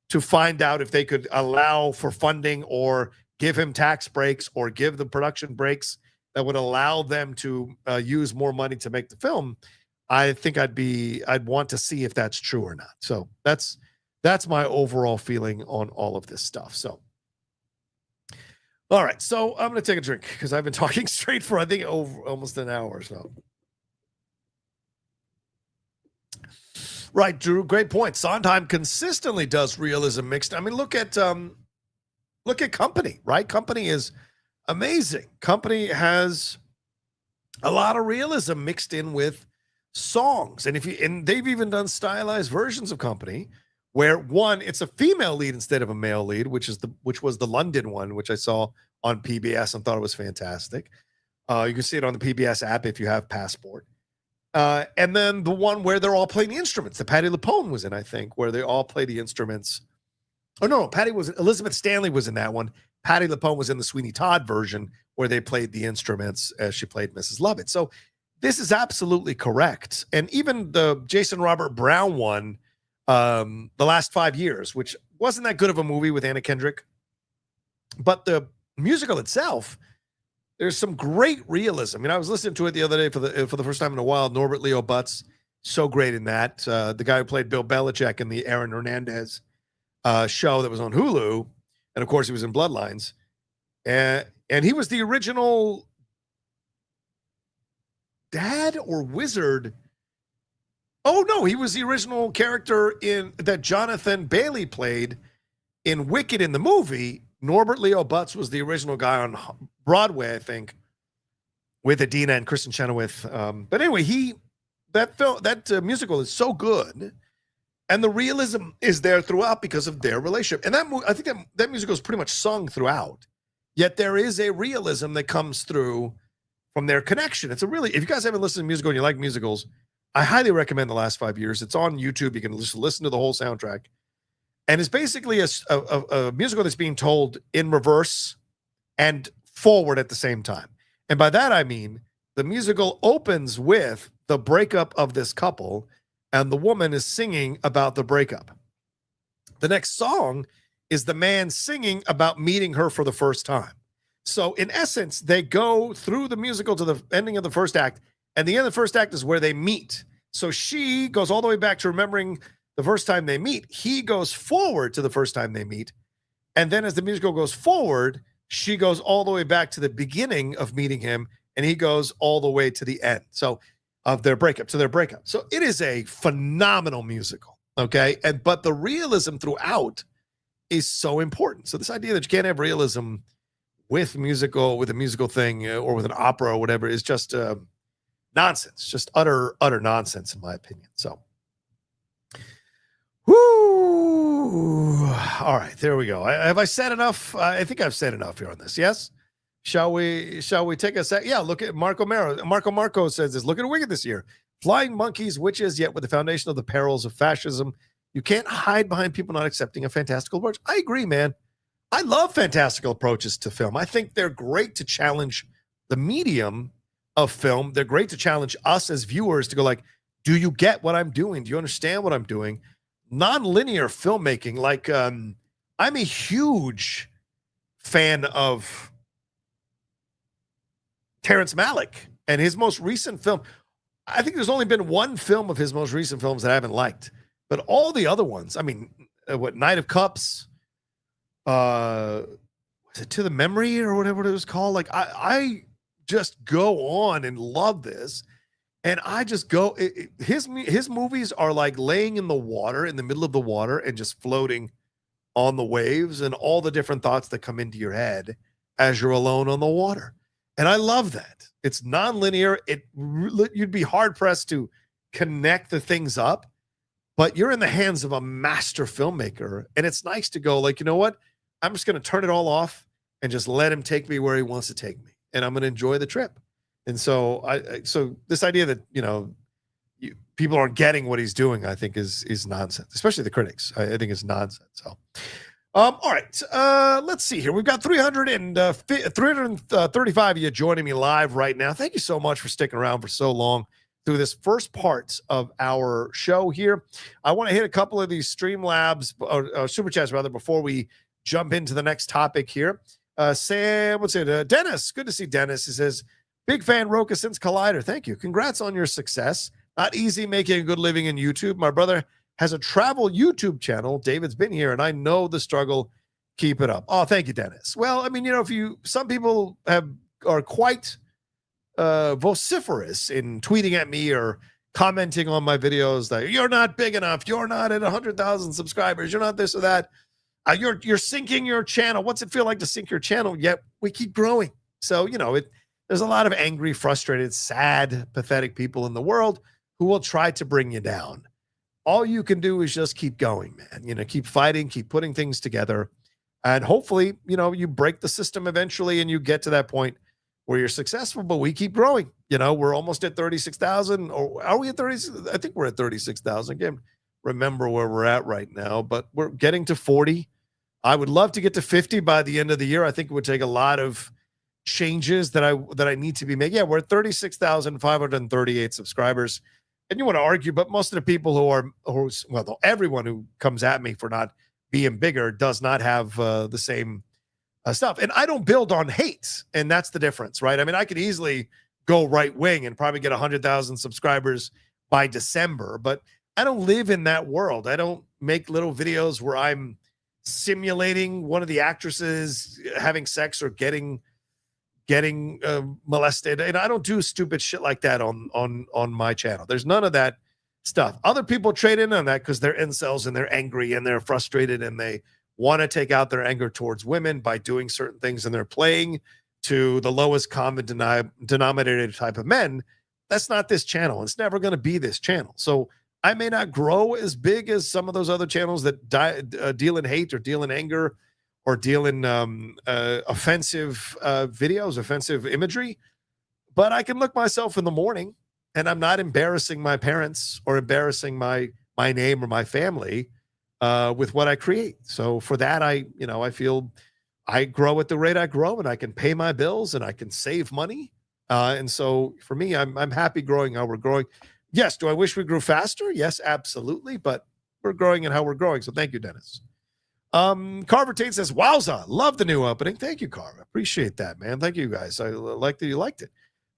to find out if they could allow for funding or give him tax breaks or give the production breaks that would allow them to use more money to make the film, I think I'd want to see if that's true or not. So that's my overall feeling on all of this stuff. So, all right. So I'm going to take a drink because I've been talking straight for, I think, over almost an hour or so. Right, Drew. Great point. Sondheim consistently does realism mixed. I mean, look at Company, right? Company is amazing. Company has a lot of realism mixed in with songs, and they've even done stylized versions of Company where one, it's a female lead instead of a male lead, which was the London one, which I saw on PBS and thought it was fantastic. You can see it on the PBS app if you have Passport. And then the one where they're all playing the instruments that Patti LuPone was in, I think, where they all play the instruments. Oh, no, Elizabeth Stanley was in that one. Patti LuPone was in the Sweeney Todd version where they played the instruments as she played Mrs. Lovett. So this is absolutely correct. And even the Jason Robert Brown one, The Last 5 Years, which wasn't that good of a movie with Anna Kendrick, but the musical itself, there's some great realism. I mean, I was listening to it the other day for the first time in a while. Norbert Leo Butz, so great in that. The guy who played Bill Belichick in the Aaron Hernandez show that was on Hulu, and of course he was in Bloodlines, and he was the original dad or wizard. Oh no, he was the original character that Jonathan Bailey played in Wicked in the movie. Norbert Leo Butz was the original guy on Broadway, I think, with Adina and Kristen Chenoweth. But anyway, that musical is so good, and the realism is there throughout because of their relationship. And I think that musical is pretty much sung throughout. Yet there is a realism that comes through from their connection. If you guys haven't listened to musical and you like musicals, I highly recommend The Last 5 Years. It's on YouTube. You can just listen to the whole soundtrack. And it's basically a musical that's being told in reverse and forward at the same time. And by that, I mean the musical opens with the breakup of this couple, and the woman is singing about the breakup. The next song is the man singing about meeting her for the first time. So in essence, they go through the musical to the ending of the first act, and the end of the first act is where they meet. So she goes all the way back to remembering the first time they meet. He goes forward to the first time they meet. And then as the musical goes forward, she goes all the way back to the beginning of meeting him, and he goes all the way to the end. So of their breakup. So it is a phenomenal musical. Okay. But the realism throughout is so important. So this idea that you can't have realism with a musical thing or with an opera or whatever is just nonsense, just utter nonsense in my opinion. So, whoo! All right, there we go. Have I said enough? I think I've said enough here on this. Yes. Shall we take a sec? Yeah. Look at Marco says this. Look at Wicked this year. Flying monkeys, witches, yet with the foundation of the perils of fascism. You can't hide behind people not accepting a fantastical approach. I agree, man. I love fantastical approaches to film. I think they're great to challenge the medium of film. They're great to challenge us as viewers to go like, do you get what I'm doing? Do you understand what I'm doing? Non-linear filmmaking. Like, I'm a huge fan of Terrence Malick and his most recent film. I think there's only been one film of his most recent films that I haven't liked, but all the other ones, I mean, Knight of Cups, was it To the Memory or whatever it was called? Like I just go on and love this. And I just go, his movies are like laying in the water, in the middle of the water and just floating on the waves and all the different thoughts that come into your head as you're alone on the water. And I love that. It's nonlinear. You'd be hard pressed to connect the things up, but you're in the hands of a master filmmaker. And it's nice to go like, you know what? I'm just going to turn it all off and just let him take me where he wants to take me. And I'm going to enjoy the trip. And so so this idea that, people aren't getting what he's doing, I think is nonsense, especially the critics. I think it's nonsense. So, all right, let's see here. We've got 335 of you joining me live right now. Thank you so much for sticking around for so long through this first part of our show here. I want to hit a couple of these Streamlabs, or Super Chats rather, before we jump into the next topic here. Dennis, good to see Dennis. He says, big fan, Rocha since Collider. Thank you. Congrats on your success. Not easy making a good living in YouTube. My brother has a travel YouTube channel. David's been here, and I know the struggle. Keep it up. Oh, thank you, Dennis. Well, I mean, some people are quite vociferous in tweeting at me or commenting on my videos that you're not big enough. You're not at 100,000 subscribers. You're not this or that. You're sinking your channel. What's it feel like to sink your channel? Yet we keep growing. So, there's a lot of angry, frustrated, sad, pathetic people in the world who will try to bring you down. All you can do is just keep going, man. Keep fighting, keep putting things together. And hopefully, you break the system eventually and you get to that point where you're successful, but we keep growing. We're almost at 36,000, or are we at 30? I think we're at 36,000. Again, remember where we're at right now, but we're getting to 40. I would love to get to 50 by the end of the year. I think it would take a lot of changes that I need to be making. Yeah, we're at 36,538 subscribers. And you want to argue, but most of the people everyone who comes at me for not being bigger does not have the same stuff. And I don't build on hate. And that's the difference, right? I mean, I could easily go right wing and probably get 100,000 subscribers by December, but I don't live in that world. I don't make little videos where I'm simulating one of the actresses having sex or getting molested, and I don't do stupid shit like that on my channel. There's none of that stuff. Other people trade in on that because they're incels and they're angry and they're frustrated and they want to take out their anger towards women by doing certain things, and they're playing to the lowest common denominator type of men. That's not this channel. It's never going to be this channel. So I may not grow as big as some of those other channels that deal in hate or deal in anger or deal in offensive videos, offensive imagery. But I can look myself in the morning and I'm not embarrassing my parents or embarrassing my name or my family with what I create. So for that, I feel I grow at the rate I grow, and I can pay my bills and I can save money. And so for me, I'm happy growing how we're growing. Yes. Do I wish we grew faster? Yes, absolutely. But we're growing and how we're growing. So thank you, Dennis. Carver Tate says, wowza, love the new opening. Thank you, Carver. Appreciate that, man. Thank you, guys. I like that you liked it.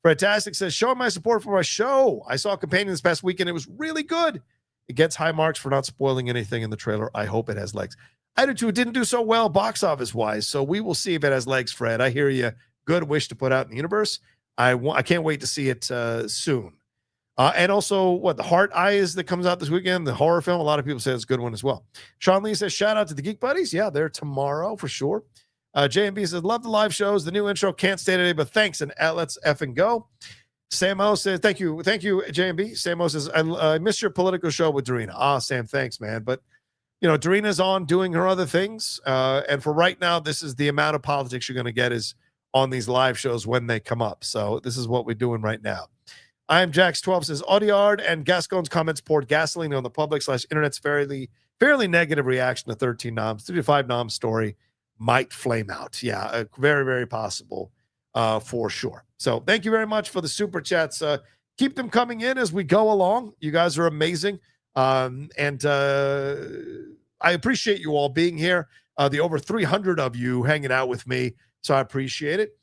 Fantastic says, showing my support for my show. I saw Companion this past weekend. It was really good. It gets high marks for not spoiling anything in the trailer. I hope it has legs. I do too. It didn't do so well box office wise, so we will see if it has legs, Fred. I hear you. Good wish to put out in the universe. I can't wait to see it soon. And also, the Heart Eyes that comes out this weekend, the horror film. A lot of people say it's a good one as well. Sean Lee says, shout out to the Geek Buddies. Yeah, they're tomorrow for sure. JMB says, love the live shows. The new intro, can't stay today, but thanks, and let's effing go. Samo says, thank you, JMB. Samo says, I miss your political show with Dorina. Sam, thanks, man. But, Dorina's on doing her other things. And for right now, this is the amount of politics you're going to get is on these live shows when they come up. So this is what we're doing right now. I am Jax12 says, Audiard and Gascon's comments poured gasoline on the public/internet's fairly negative reaction to 13 noms. 3 to 5 nom story might flame out. Yeah, very, very possible for sure. So thank you very much for the super chats. Keep them coming in as we go along. You guys are amazing. And I appreciate you all being here. The over 300 of you hanging out with me. So I appreciate it.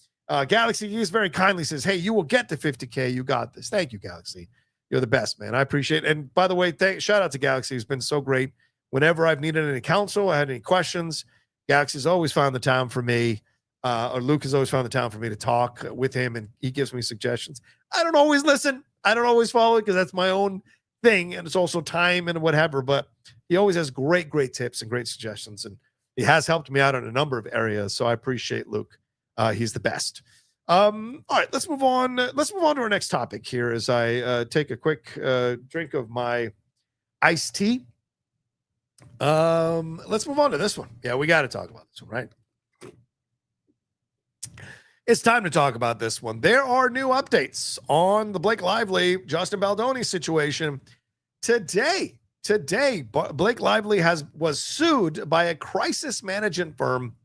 Galaxy Geese very kindly says, hey, you will get to 50K. You got this. Thank you, Galaxy. You're the best, man. I appreciate it. And by the way, shout out to Galaxy. He's been so great. Whenever I've needed any counsel, I had any questions, Galaxy's always found the time for me, or Luke has always found the time for me to talk with him, and he gives me suggestions. I don't always listen. I don't always follow it because that's my own thing, and it's also time and whatever, but he always has great tips and great suggestions, and he has helped me out in a number of areas, so I appreciate Luke He's the best. All right, let's move on. Let's move on to our next topic here as I take a quick drink of my iced tea. Let's move on to this one. Yeah, we got to talk about this one, right? It's time to talk about this one. There are new updates on the Blake Lively, Justin Baldoni situation today. Blake Lively was sued by a crisis management firm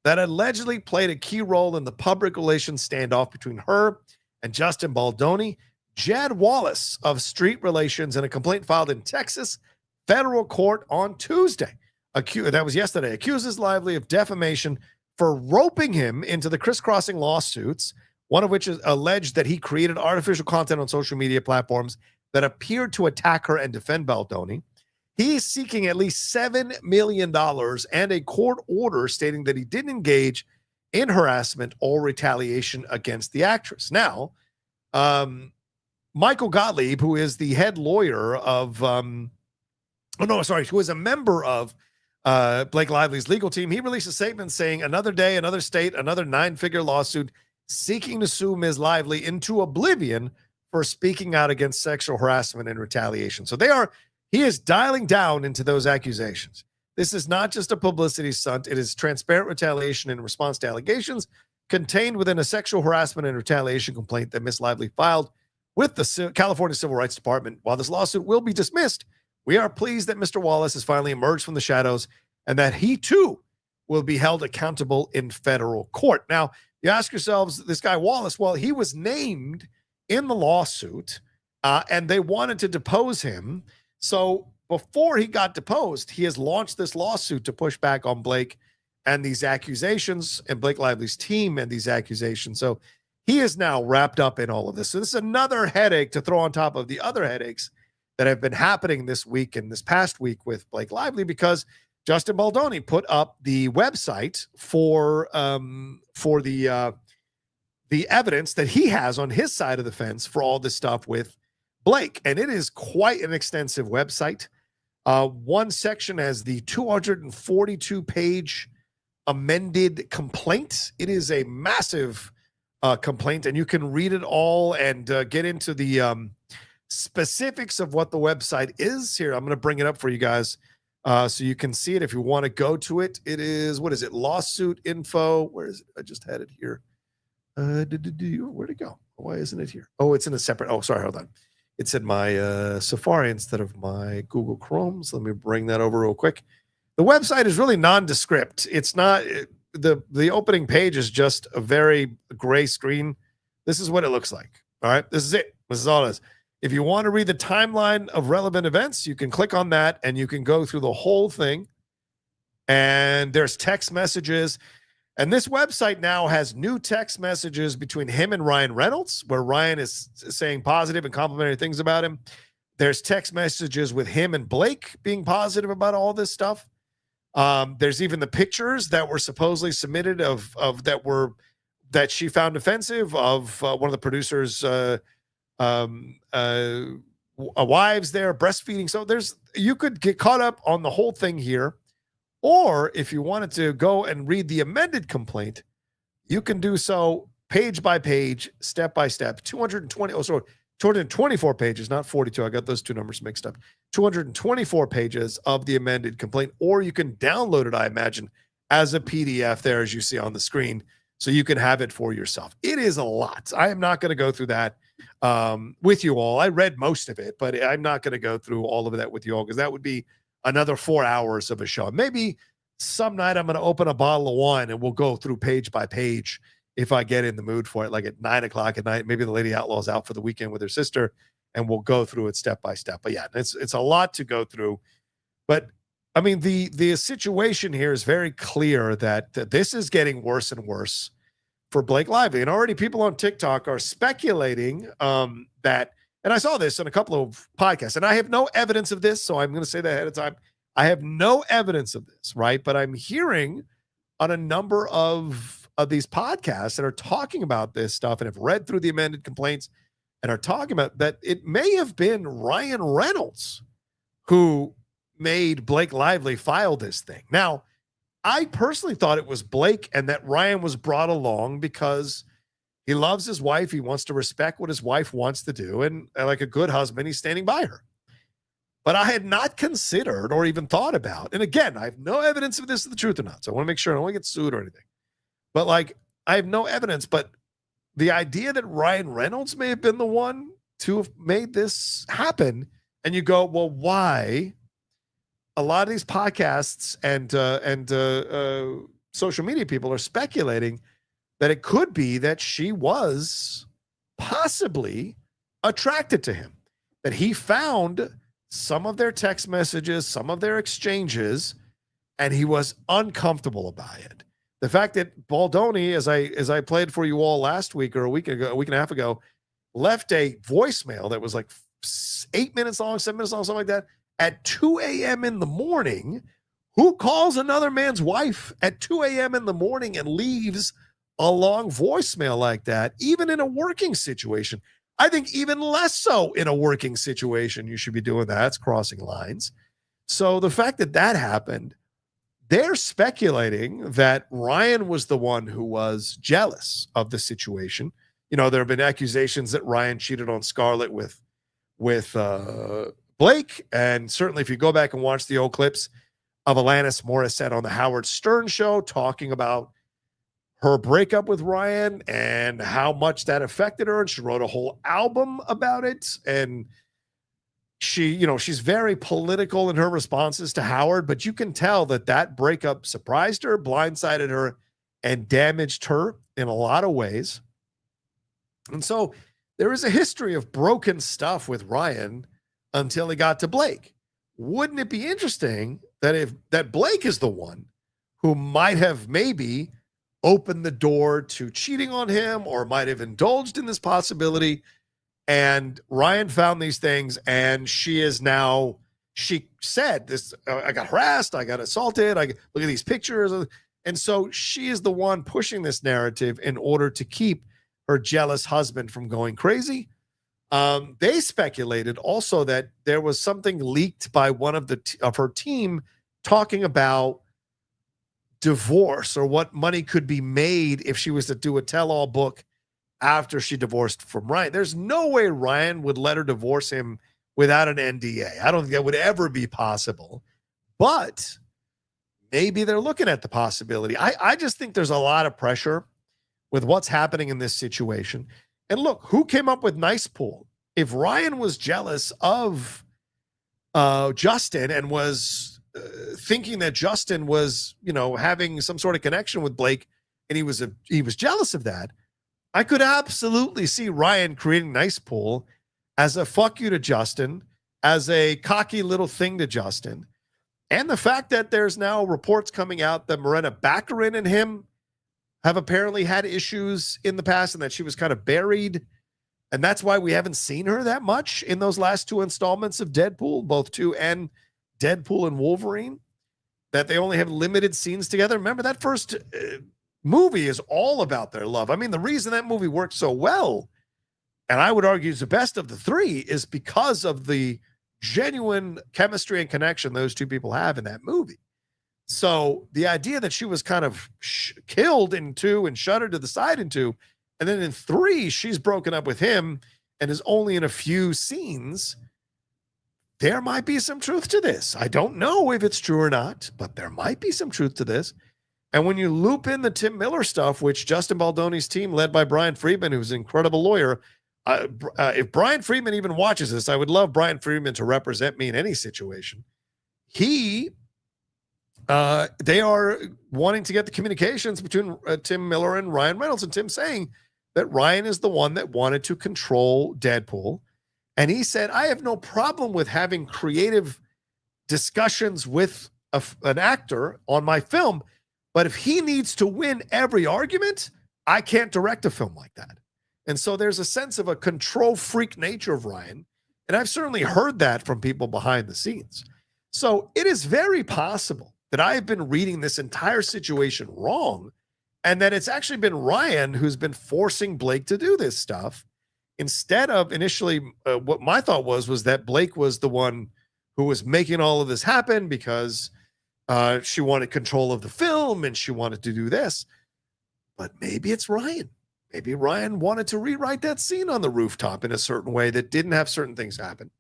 that allegedly played a key role in the public relations standoff between her and Justin Baldoni. Jed Wallace of Street Relations, in a complaint filed in Texas federal court on Tuesday, that was yesterday, accuses Lively of defamation for roping him into the crisscrossing lawsuits, one of which is alleged that he created artificial content on social media platforms that appeared to attack her and defend Baldoni. He is seeking at least $7 million and a court order stating that he didn't engage in harassment or retaliation against the actress. Now, Michael Gottlieb, who is the head lawyer of, who is a member of Blake Lively's legal team, he released a statement saying, "Another day, another state, another 9-figure lawsuit seeking to sue Ms. Lively into oblivion for speaking out against sexual harassment and retaliation." So he is dialing down into those accusations. This is not just a publicity stunt. It is transparent retaliation in response to allegations contained within a sexual harassment and retaliation complaint that Ms. Lively filed with the California Civil Rights Department. While this lawsuit will be dismissed, we are pleased that Mr. Wallace has finally emerged from the shadows and that he too will be held accountable in federal court. Now, you ask yourselves, this guy Wallace, well, he was named in the lawsuit and they wanted to depose him. So before he got deposed, he has launched this lawsuit to push back on Blake and these accusations, and Blake Lively's team and these accusations. So he is now wrapped up in all of this. So this is another headache to throw on top of the other headaches that have been happening this week and this past week with Blake Lively, because Justin Baldoni put up the website for the evidence that he has on his side of the fence for all this stuff with Blake. And it is quite an extensive website. One section has the 242-page amended complaint. It is a massive complaint, and you can read it all and get into the specifics of what the website is. Here, I'm going to bring it up for you guys so you can see it if you want to go to it. It is, what is it? Lawsuit info. Where is it? I just had it here. Where'd it go? Why isn't it here? Oh, it's in a separate. Oh, sorry. Hold on. It's in my Safari instead of my Google Chrome. So let me bring that over real quick. The website is really nondescript. It's not the opening page is just a very gray screen. This is what it looks like. All right. This is it. This is all it is. If you want to read the timeline of relevant events, you can click on that and you can go through the whole thing. And there's text messages. And this website now has new text messages between him and Ryan Reynolds, where Ryan is saying positive and complimentary things about him. There's text messages with him and Blake being positive about all this stuff. There's even the pictures that were supposedly submitted that she found offensive of one of the producers' wives there breastfeeding. So you could get caught up on the whole thing here. Or if you wanted to go and read the amended complaint, you can do so page by page, step by step. 224 pages, not 42. I got those two numbers mixed up. 224 pages of the amended complaint, or you can download it, I imagine, as a PDF there, as you see on the screen, so you can have it for yourself. It is a lot. I am not going to go through that with you all. I read most of it, but I'm not going to go through all of that with you all, because that would be another 4 hours of a show. Maybe some night I'm going to open a bottle of wine and we'll go through page by page if I get in the mood for it, like at 9:00 at night. Maybe the Lady Outlaw's out for the weekend with her sister and we'll go through it step by step. But yeah, it's a lot to go through. But I mean, the situation here is very clear that this is getting worse and worse for Blake Lively. And already people on TikTok are speculating that, and I saw this in a couple of podcasts, and I have no evidence of this, so I'm going to say that ahead of time. I have no evidence of this, right? But I'm hearing on a number of these podcasts that are talking about this stuff and have read through the amended complaints and are talking about that it may have been Ryan Reynolds who made Blake Lively file this thing. Now, I personally thought it was Blake and that Ryan was brought along because he loves his wife. He wants to respect what his wife wants to do. And like a good husband, he's standing by her. But I had not considered or even thought about, and again, I have no evidence if this is the truth or not. So I want to make sure I don't want to get sued or anything. But like, I have no evidence. But the idea that Ryan Reynolds may have been the one to have made this happen, and you go, well, why? A lot of these podcasts and social media people are speculating that it could be that she was possibly attracted to him, that he found some of their text messages, some of their exchanges, and he was uncomfortable about it. The fact that Baldoni, as I played for you all last week or a week and a half ago, left a voicemail that was like 8 minutes long, 7 minutes long, something like that, at 2 a.m. in the morning. Who calls another man's wife at 2 a.m. in the morning and leaves a long voicemail like that, even in a working situation? I think even less so in a working situation, you should be doing that. It's crossing lines. So the fact that that happened, they're speculating that Ryan was the one who was jealous of the situation. You know, there have been accusations that Ryan cheated on Scarlett with Blake. And certainly if you go back and watch the old clips of Alanis Morissette on the Howard Stern show talking about her breakup with Ryan and how much that affected her. And she wrote a whole album about it. And she, you know, she's very political in her responses to Howard, but you can tell that that breakup surprised her, blindsided her, and damaged her in a lot of ways. And so there is a history of broken stuff with Ryan until he got to Blake. Wouldn't it be interesting that Blake is the one who might have maybe opened the door to cheating on him or might have indulged in this possibility, and Ryan found these things, and she said this, I got harassed, I got assaulted, look at these pictures, and so she is the one pushing this narrative in order to keep her jealous husband from going crazy. They speculated also that there was something leaked by one of her team talking about divorce or what money could be made if she was to do a tell-all book after she divorced from Ryan. There's no way Ryan would let her divorce him without an NDA. I don't think that would ever be possible, but maybe they're looking at the possibility. I just think there's a lot of pressure with what's happening in this situation. And look, who came up with Nice Pool? If Ryan was jealous of Justin and was thinking that Justin was, you know, having some sort of connection with Blake, and he was jealous of that, I could absolutely see Ryan creating Nice Pool as a fuck you to Justin, as a cocky little thing to Justin. And the fact that there's now reports coming out that Morena Baccarin and him have apparently had issues in the past and that she was kind of buried. And that's why we haven't seen her that much in those last two installments of Deadpool, both 2 and Deadpool and Wolverine, that they only have limited scenes together. Remember, that first movie is all about their love. I mean, the reason that movie worked so well, and I would argue is the best of the three, is because of the genuine chemistry and connection those two people have in that movie. So the idea that she was kind of killed in 2 and shuttered to the side in 2, and then in 3, she's broken up with him and is only in a few scenes, there might be some truth to this. I don't know if it's true or not, but there might be some truth to this. And when you loop in the Tim Miller stuff, which Justin Baldoni's team, led by Brian Friedman, who's an incredible lawyer, if Brian Friedman even watches this, I would love Brian Friedman to represent me in any situation. They are wanting to get the communications between Tim Miller and Ryan Reynolds, and Tim saying that Ryan is the one that wanted to control Deadpool. And he said, I have no problem with having creative discussions with an actor on my film, but if he needs to win every argument, I can't direct a film like that. And so there's a sense of a control freak nature of Ryan. And I've certainly heard that from people behind the scenes. So it is very possible that I have been reading this entire situation wrong, and that it's actually been Ryan who's been forcing Blake to do this stuff. Instead of initially, what my thought was that Blake was the one who was making all of this happen because She wanted control of the film and she wanted to do this. But maybe it's Ryan. Maybe Ryan wanted to rewrite that scene on the rooftop in a certain way that didn't have certain things happen.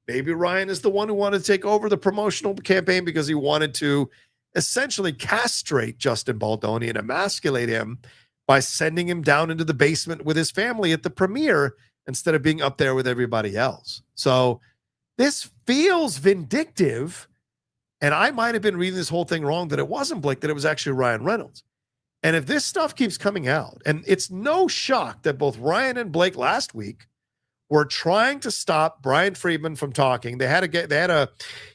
Maybe Ryan is the one who wanted to take over the promotional campaign because he wanted to essentially castrate Justin Baldoni and emasculate him by sending him down into the basement with his family at the premiere instead of being up there with everybody else. So this feels vindictive. And I might have been reading this whole thing wrong, that it wasn't Blake, that it was actually Ryan Reynolds. And if this stuff keeps coming out, and it's no shock that both Ryan and Blake last week were trying to stop Brian Friedman from talking. They had a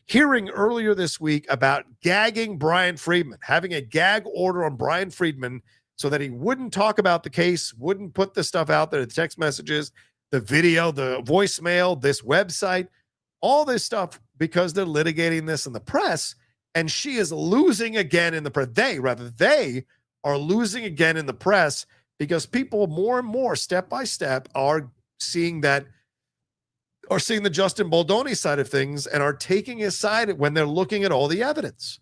hearing earlier this week about gagging Brian Friedman, having a gag order on Brian Friedman so that he wouldn't talk about the case, wouldn't put the stuff out there, the text messages, the video, the voicemail, this website, all this stuff, because they're litigating this in the press. And she is losing again in the press. They are losing again in the press because people more and more, step by step, are seeing the Justin Baldoni side of things and are taking his side when they're looking at all the evidence.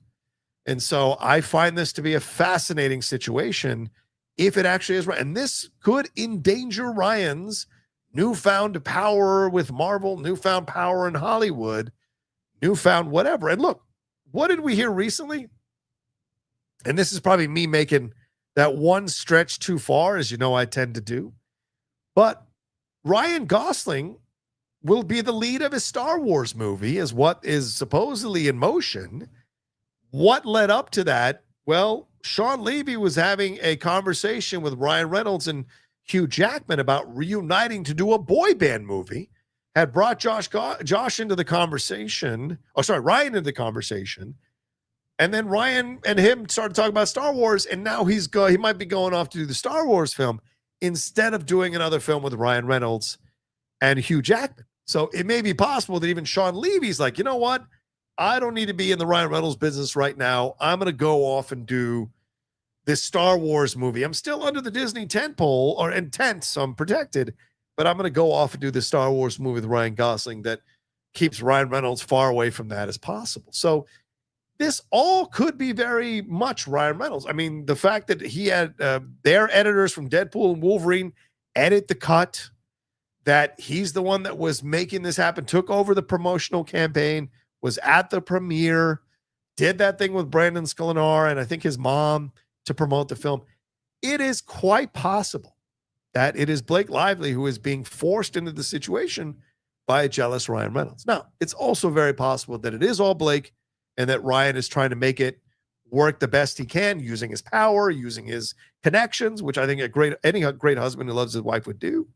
And so I find this to be a fascinating situation if it actually is right. And this could endanger Ryan's newfound power with Marvel, newfound power in Hollywood, newfound whatever. And look, what did we hear recently? And this is probably me making that one stretch too far, as you know I tend to do. But Ryan Gosling will be the lead of his Star Wars movie, is what is supposedly in motion. What led up to that? Well, Sean Levy was having a conversation with Ryan Reynolds and Hugh Jackman about reuniting to do a boy band movie, had brought Josh into the conversation. Ryan into the conversation. And then Ryan and him started talking about Star Wars, and now he might be going off to do the Star Wars film instead of doing another film with Ryan Reynolds and Hugh Jackman. So it may be possible that even Sean Levy's like, you know what? I don't need to be in the Ryan Reynolds business right now. I'm going to go off and do this Star Wars movie. I'm still under the Disney tentpole or tent, so I'm protected, but I'm going to go off and do the Star Wars movie with Ryan Gosling that keeps Ryan Reynolds far away from that as possible. So this all could be very much Ryan Reynolds. I mean, the fact that he had their editors from Deadpool and Wolverine edit the cut, that he's the one that was making this happen, took over the promotional campaign, was at the premiere, did that thing with Brandon Sklenar and I think his mom to promote the film. It is quite possible that it is Blake Lively who is being forced into the situation by a jealous Ryan Reynolds. Now, it's also very possible that it is all Blake and that Ryan is trying to make it work the best he can, using his power, using his connections, which I think any great husband who loves his wife would do.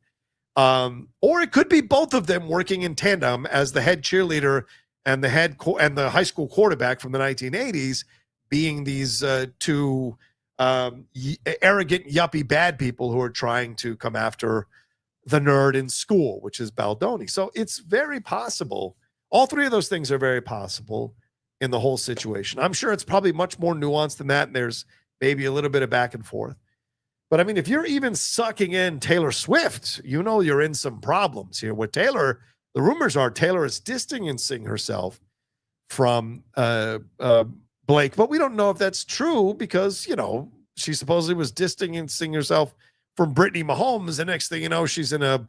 Or it could be both of them working in tandem as the head cheerleader and the high school quarterback from the 1980s, being these two arrogant, yuppie, bad people who are trying to come after the nerd in school, which is Baldoni. So it's very possible. All three of those things are very possible in the whole situation. I'm sure it's probably much more nuanced than that, and there's maybe a little bit of back and forth. But I mean, if you're even sucking in Taylor Swift, you know you're in some problems here. With Taylor, the rumors are Taylor is distancing herself from Blake, but we don't know if that's true because, you know, she supposedly was distancing herself from Brittany Mahomes. The next thing you know, she's in a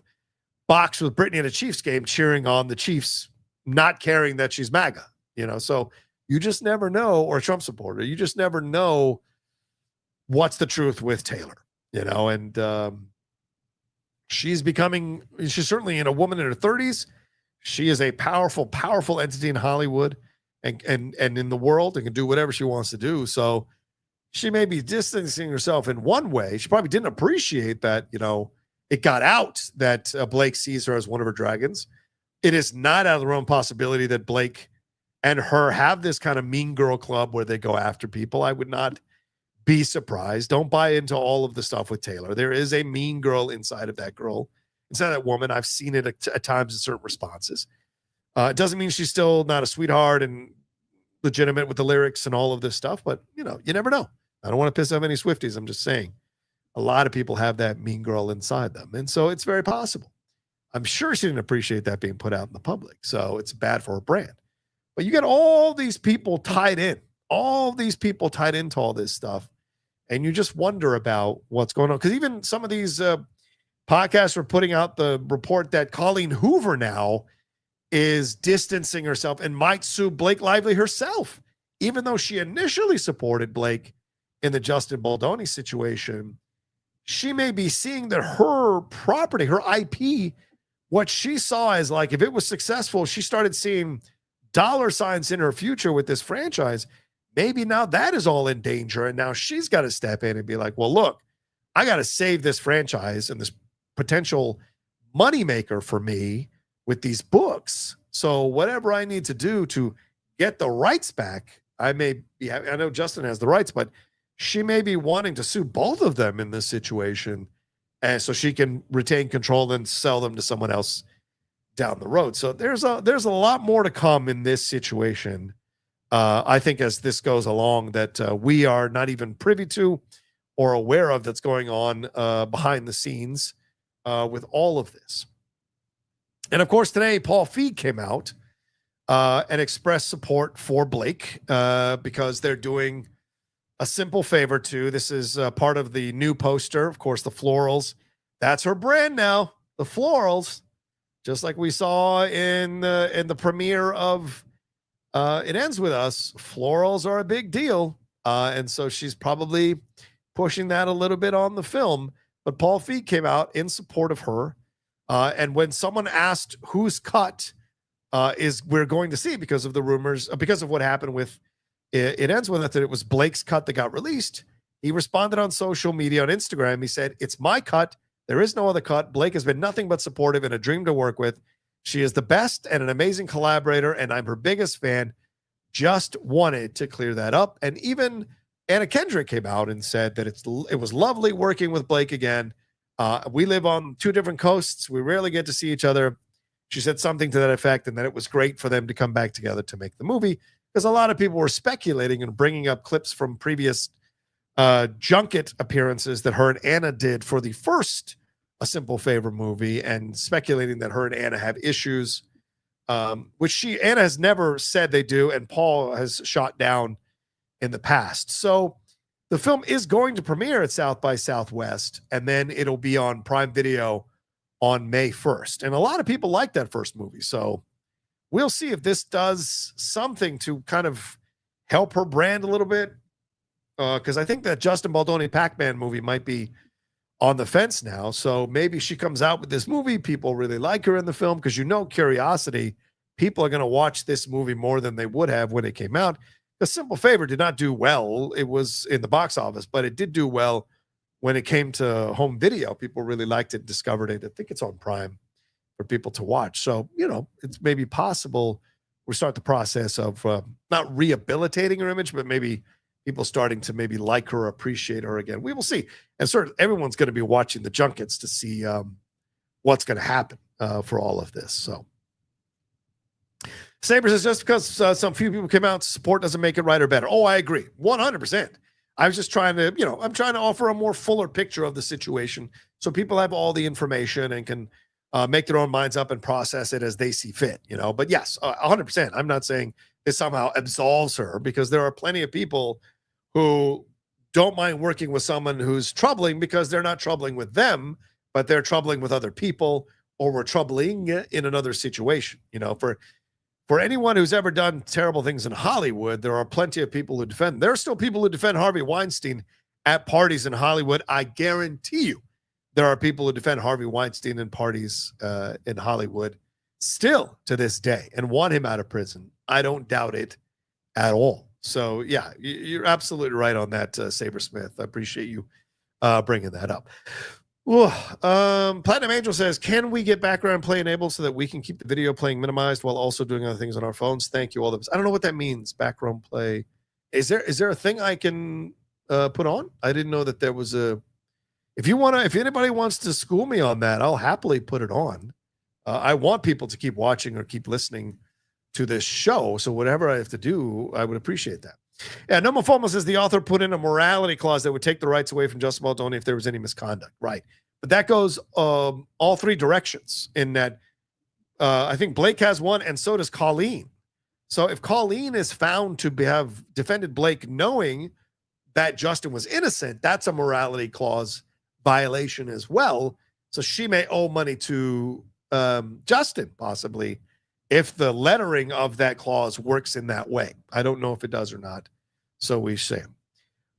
box with Brittany at a Chiefs game cheering on the Chiefs, not caring that she's MAGA. You know, so you just never know, or a Trump supporter, you just never know what's the truth with Taylor, you know, and she's certainly a woman in her 30s. She is a powerful, powerful entity in Hollywood and in the world and can do whatever she wants to do. So she may be distancing herself in one way. She probably didn't appreciate that, you know, it got out that Blake sees her as one of her dragons. It is not out of the realm possibility that Blake and her have this kind of mean girl club where they go after people. I would not be surprised. Don't buy into all of the stuff with Taylor. There is a mean girl inside of that girl, inside of that woman. I've seen it at times in certain responses. It doesn't mean she's still not a sweetheart and legitimate with the lyrics and all of this stuff, but you know, you never know. I don't want to piss off any Swifties. I'm just saying a lot of people have that mean girl inside them. And so it's very possible. I'm sure she didn't appreciate that being put out in the public. So it's bad for her brand. But you got all these people tied in, all these people tied into all this stuff. And you just wonder about what's going on. Because even some of these podcasts are putting out the report that Colleen Hoover now is distancing herself and might sue Blake Lively herself, even though she initially supported Blake in the Justin Baldoni situation. She may be seeing that her property, her IP, what she saw as like, if it was successful, she started seeing dollar signs in her future with this franchise. Maybe now that is all in danger. And now she's got to step in and be like, well, look, I got to save this franchise and this potential moneymaker for me with these books. So whatever I need to do to get the rights back, I know Justin has the rights, but she may be wanting to sue both of them in this situation. And so she can retain control and sell them to someone else down the road. So there's a lot more to come in this situation. I think as this goes along that we are not even privy to or aware of that's going on behind the scenes with all of this. And of course, today, Paul Feig came out and expressed support for Blake because they're doing a simple favor too. This is part of the new poster. Of course, the florals. That's her brand now, the florals. Just like we saw in the premiere of It Ends With Us, florals are a big deal. And so she's probably pushing that a little bit on the film. But Paul Feig came out in support of her. And when someone asked whose cut is we're going to see because of the rumors, because of what happened with It Ends With It, that it was Blake's cut that got released, he responded on social media, on Instagram. He said, "It's my cut. There is no other cut. Blake has been nothing but supportive and a dream to work with. She is the best and an amazing collaborator, and I'm her biggest fan. Just wanted to clear that up." And even Anna Kendrick came out and said that it was lovely working with Blake again. We live on two different coasts. We rarely get to see each other. She said something to that effect, and that it was great for them to come back together to make the movie, because a lot of people were speculating and bringing up clips from previous junket appearances that her and Anna did for the first A Simple Favor movie, and speculating that her and Anna have issues, which Anna has never said they do, and Paul has shot down in the past. So the film is going to premiere at South by Southwest, and then it'll be on Prime Video on May 1st. And a lot of people like that first movie. So we'll see if this does something to kind of help her brand a little bit. Because I think that Justin Baldoni Pac-Man movie might be on the fence now. So maybe she comes out with this movie. People really like her in the film because, curiosity. People are going to watch this movie more than they would have when it came out. A Simple Favor did not do well. It was in the box office, but it did do well when it came to home video. People really liked it, discovered it. I think it's on Prime for people to watch. So, it's maybe possible we start the process of not rehabilitating her image, but maybe people starting to maybe like her, appreciate her again. We will see. And certainly everyone's going to be watching the junkets to see what's going to happen for all of this. So Saber says, just because some few people came out to support doesn't make it right or better. Oh, I agree. 100%. I was just trying to, I'm trying to offer a more fuller picture of the situation so people have all the information and can make their own minds up and process it as they see fit, But yes, 100%. I'm not saying this somehow absolves her, because there are plenty of people who don't mind working with someone who's troubling because they're not troubling with them, but they're troubling with other people, or we're troubling in another situation. For anyone who's ever done terrible things in Hollywood, there are plenty of people who defend. There are still people who defend Harvey Weinstein at parties in Hollywood. I guarantee you there are people who defend Harvey Weinstein in parties in Hollywood still to this day and want him out of prison. I don't doubt it at all. So, yeah, you're absolutely right on that, Saber Smith. I appreciate you bringing that up. Platinum Angel says, can we get background play enabled so that we can keep the video playing minimized while also doing other things on our phones? Thank you. I don't know what that means, background play. Is there a thing I can put on? I didn't know that there was a... If anybody wants to school me on that, I'll happily put it on. I want people to keep watching or keep listening to this show. So whatever I have to do, I would appreciate that. Yeah, Noma Fomo says the author put in a morality clause that would take the rights away from Justin Baldoni if there was any misconduct. Right. But that goes all three directions in that I think Blake has one and so does Colleen. So if Colleen is found to have defended Blake knowing that Justin was innocent, that's a morality clause violation as well. So she may owe money to Justin, possibly, if the lettering of that clause works in that way. I don't know if it does or not. So we say.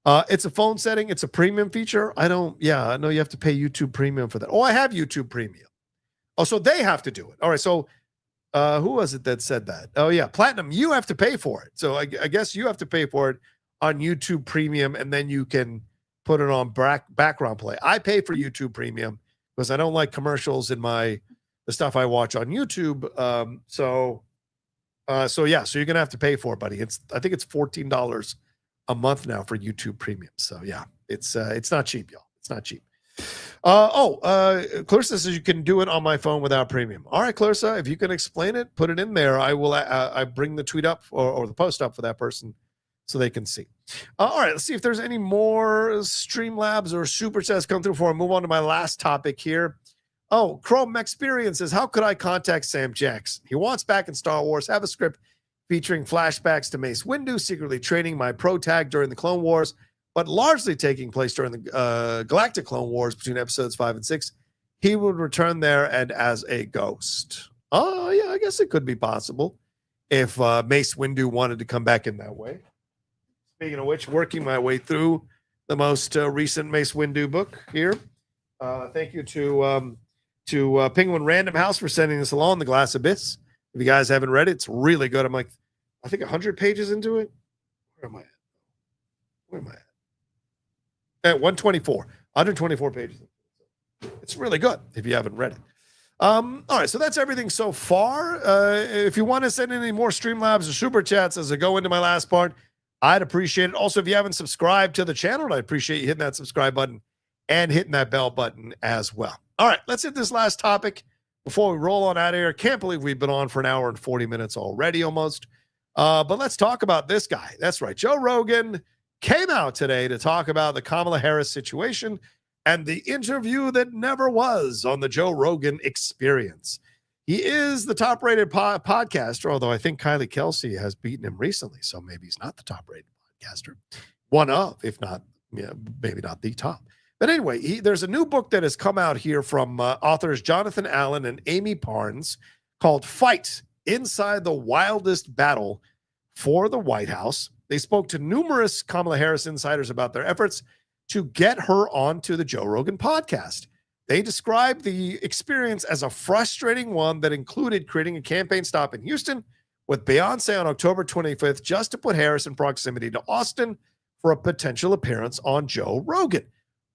It's a phone setting. It's a premium feature. I know you have to pay YouTube Premium for that. Oh, I have YouTube Premium. Oh, so they have to do it. All right. So who was it that said that? Oh, yeah. Platinum, you have to pay for it. So I guess you have to pay for it on YouTube Premium, and then you can put it on background play. I pay for YouTube Premium because I don't like commercials in the stuff I watch on YouTube. So you're going to have to pay for it, buddy. I think it's $14 a month now for YouTube Premium. So yeah, it's not cheap, y'all. It's not cheap. Clarissa says you can do it on my phone without premium. All right, Clarissa, if you can explain it, put it in there. I will. I bring the tweet up or the post up for that person so they can see. All right, let's see if there's any more Streamlabs or Superchats come through before I move on to my last topic here. Oh, Chrome Experience says, how could I contact Sam Jackson? He wants back in Star Wars. Have a script featuring flashbacks to Mace Windu secretly training my protag during the Clone Wars, but largely taking place during the Galactic Clone Wars between episodes 5 and 6. He would return there and as a ghost. Oh, yeah, I guess it could be possible if Mace Windu wanted to come back in that way. Speaking of which, working my way through the most recent Mace Windu book here. Thank you to Penguin Random House for sending this along, The Glass Abyss. If you guys haven't read it, it's really good. I'm like, I think 100 pages into it. Where am I at? At 124 pages. It's really good if you haven't read it. All right, so that's everything so far. If you want to send any more Streamlabs or Super Chats as I go into my last part, I'd appreciate it. Also, if you haven't subscribed to the channel, I'd appreciate you hitting that subscribe button and hitting that bell button as well. All right, let's hit this last topic before we roll on out of here. Can't believe we've been on for an hour and 40 minutes already almost. But let's talk about this guy. That's right. Joe Rogan came out today to talk about the Kamala Harris situation and the interview that never was on the Joe Rogan Experience. He is the top-rated podcaster, although I think Kylie Kelsey has beaten him recently, so maybe he's not the top-rated podcaster. One of, if not, maybe not the top. But anyway, there's a new book that has come out here from authors Jonathan Allen and Amy Parnes called Fight: Inside the Wildest Battle for the White House. They spoke to numerous Kamala Harris insiders about their efforts to get her onto the Joe Rogan podcast. They described the experience as a frustrating one that included creating a campaign stop in Houston with Beyonce on October 25th just to put Harris in proximity to Austin for a potential appearance on Joe Rogan,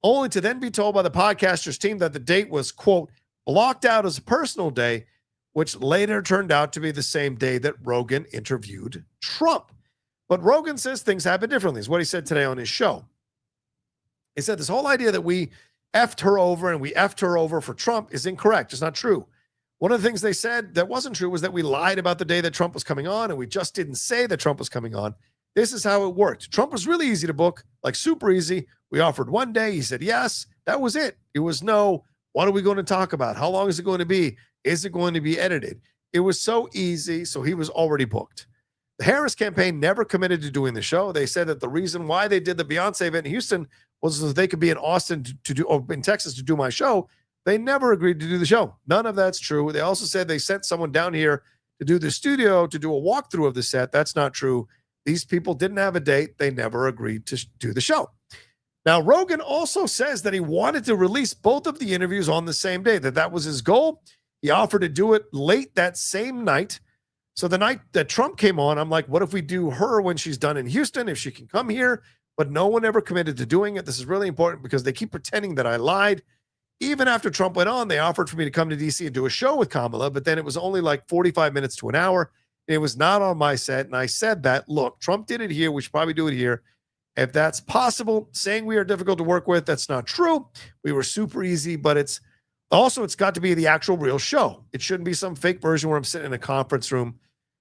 only to then be told by the podcaster's team that the date was, quote, blocked out as a personal day, which later turned out to be the same day that Rogan interviewed Trump. But Rogan says things happen differently, is what he said today on his show. He said this whole idea that we effed her over and we effed her over for Trump is incorrect. It's not true. One of the things they said that wasn't true was that we lied about the day that Trump was coming on and we just didn't say that Trump was coming on. This is how it worked. Trump was really easy to book, like super easy. We offered one day. He said yes. That was it. It was no, what are we going to talk about? How long is it going to be? Is it going to be edited? It was so easy, so he was already booked. The Harris campaign never committed to doing the show. They said that the reason why they did the Beyonce event in Houston was so they could be in Austin to do, or in Texas to do my show. They never agreed to do the show. None of that's true. They also said they sent someone down here to do the studio, to do a walkthrough of the set. That's not true. These people didn't have a date. They never agreed to do the show. Now, Rogan also says that he wanted to release both of the interviews on the same day, that was his goal. He offered to do it late that same night. So the night that Trump came on, I'm like, what if we do her when she's done in Houston, if she can come here? But no one ever committed to doing it. This is really important because they keep pretending that I lied. Even after Trump went on, they offered for me to come to DC and do a show with Kamala, but then it was only like 45 minutes to an hour. It was not on my set. And I said that, look, Trump did it here. We should probably do it here. If that's possible, saying we are difficult to work with, that's not true. We were super easy, but it's got to be the actual real show. It shouldn't be some fake version where I'm sitting in a conference room.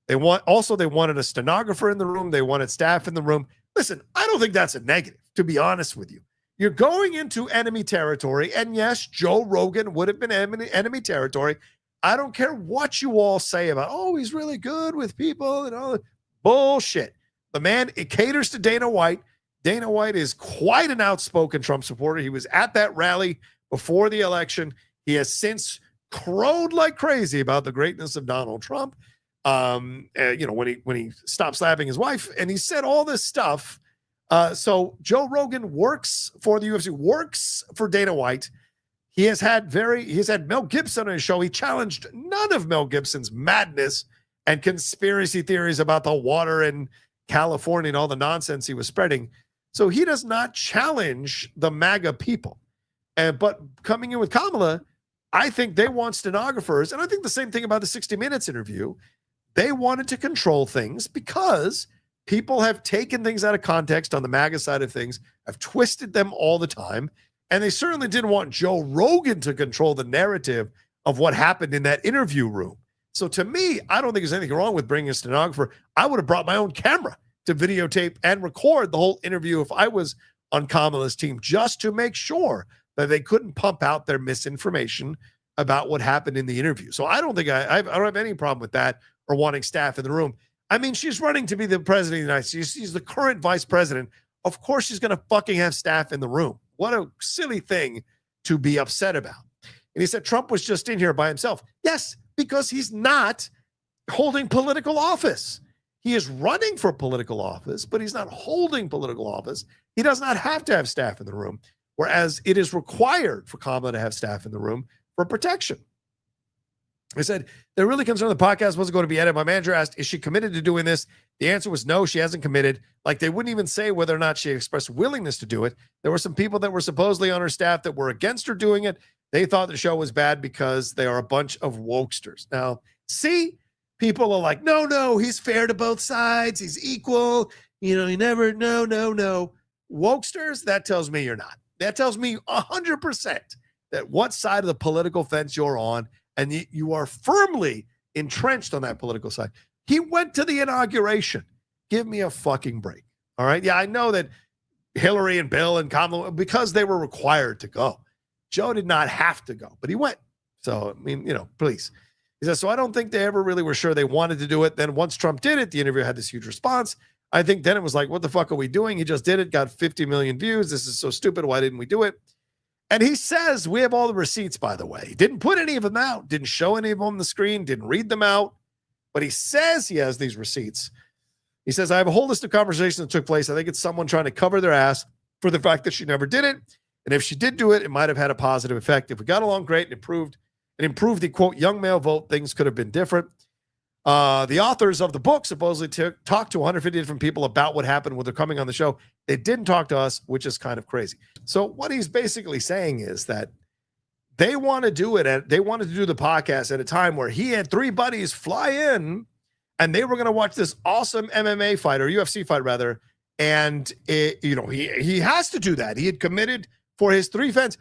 They wanted a stenographer in the room. They wanted staff in the room. Listen, I don't think that's a negative, to be honest with you. You're going into enemy territory, and yes, Joe Rogan would have been enemy territory. I don't care what you all say about, oh, he's really good with people and all that. Bullshit. The man, it caters to Dana White. Dana White is quite an outspoken Trump supporter. He was at that rally before the election. He has since crowed like crazy about the greatness of Donald Trump. When he stopped slapping his wife, and he said all this stuff. So Joe Rogan works for the UFC, works for Dana White. He has had Mel Gibson on his show. He challenged none of Mel Gibson's madness and conspiracy theories about the water in California and all the nonsense he was spreading. So he does not challenge the MAGA people. But coming in with Kamala, I think they want stenographers. And I think the same thing about the 60 Minutes interview. They wanted to control things because people have taken things out of context on the MAGA side of things, have twisted them all the time. And they certainly didn't want Joe Rogan to control the narrative of what happened in that interview room. So to me, I don't think there's anything wrong with bringing a stenographer. I would have brought my own camera to videotape and record the whole interview if I was on Kamala's team, just to make sure that they couldn't pump out their misinformation about what happened in the interview. So I don't think I don't have any problem with that or wanting staff in the room. I mean, she's running to be the president of the United States. She's the current vice president. Of course, she's going to fucking have staff in the room. What a silly thing to be upset about. And he said Trump was just in here by himself. Yes, because he's not holding political office. He is running for political office, but he's not holding political office. He does not have to have staff in the room, whereas it is required for Kamala to have staff in the room for protection. I said, they're really concerned the podcast wasn't going to be edited. My manager asked, is she committed to doing this? The answer was no, she hasn't committed. Like, they wouldn't even say whether or not she expressed willingness to do it. There were some people that were supposedly on her staff that were against her doing it. They thought the show was bad because they are a bunch of wokesters. Now, see, people are like, no, he's fair to both sides. He's equal. He never, no. Wokesters, that tells me you're not. That tells me 100% that what side of the political fence you're on, and you are firmly entrenched on that political side. He went to the inauguration. Give me a fucking break. All right. Yeah, I know that Hillary and Bill and Kamala, because they were required to go. Joe did not have to go, but he went. So, I mean, please. He says, so I don't think they ever really were sure they wanted to do it. Then once Trump did it, the interview had this huge response. I think then it was like, what the fuck are we doing? He just did it, got 50 million views. This is so stupid. Why didn't we do it? And he says, we have all the receipts, by the way. He didn't put any of them out, didn't show any of them on the screen, didn't read them out. But he says he has these receipts. He says, I have a whole list of conversations that took place. I think it's someone trying to cover their ass for the fact that she never did it. And if she did do it, it might have had a positive effect. If we got along great and improved the, quote, young male vote, things could have been different. The authors of the book supposedly talked to 150 different people about what happened when they're coming on the show. They didn't talk to us, which is kind of crazy. So what he's basically saying is that they want to do it. They wanted to do the podcast at a time where he had 3 buddies fly in, and they were going to watch this awesome MMA fight, or UFC fight rather. And he has to do that. He had committed for his 3 friends.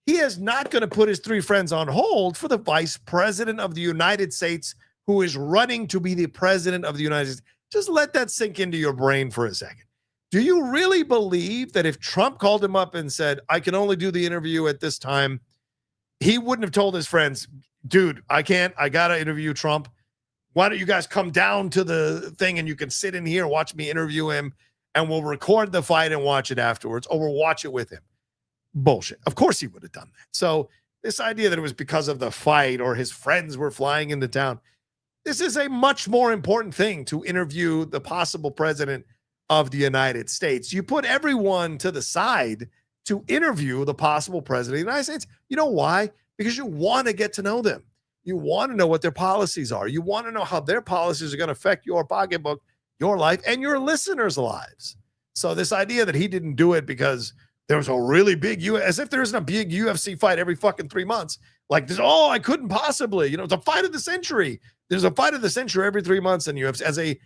He is not going to put his 3 friends on hold for the vice president of the United States, who is running to be the president of the United States. Just let that sink into your brain for a second. Do you really believe that if Trump called him up and said, I can only do the interview at this time, he wouldn't have told his friends, dude, I can't, I got to interview Trump. Why don't you guys come down to the thing and you can sit in here and watch me interview him, and we'll record the fight and watch it afterwards, or we'll watch it with him. Bullshit. Of course he would have done that. So this idea that it was because of the fight or his friends were flying into town, this is a much more important thing to interview the possible president of the United States. You put everyone to the side to interview the possible president of the United States. You know why? Because you want to get to know them. You want to know what their policies are. You want to know how their policies are going to affect your pocketbook, your life, and your listeners' lives. So this idea that he didn't do it because there was a really big, as if there isn't a big UFC fight every fucking 3 months. Like this, I couldn't possibly, it's a fight of the century. There's a fight of the century every 3 months in UFC. As a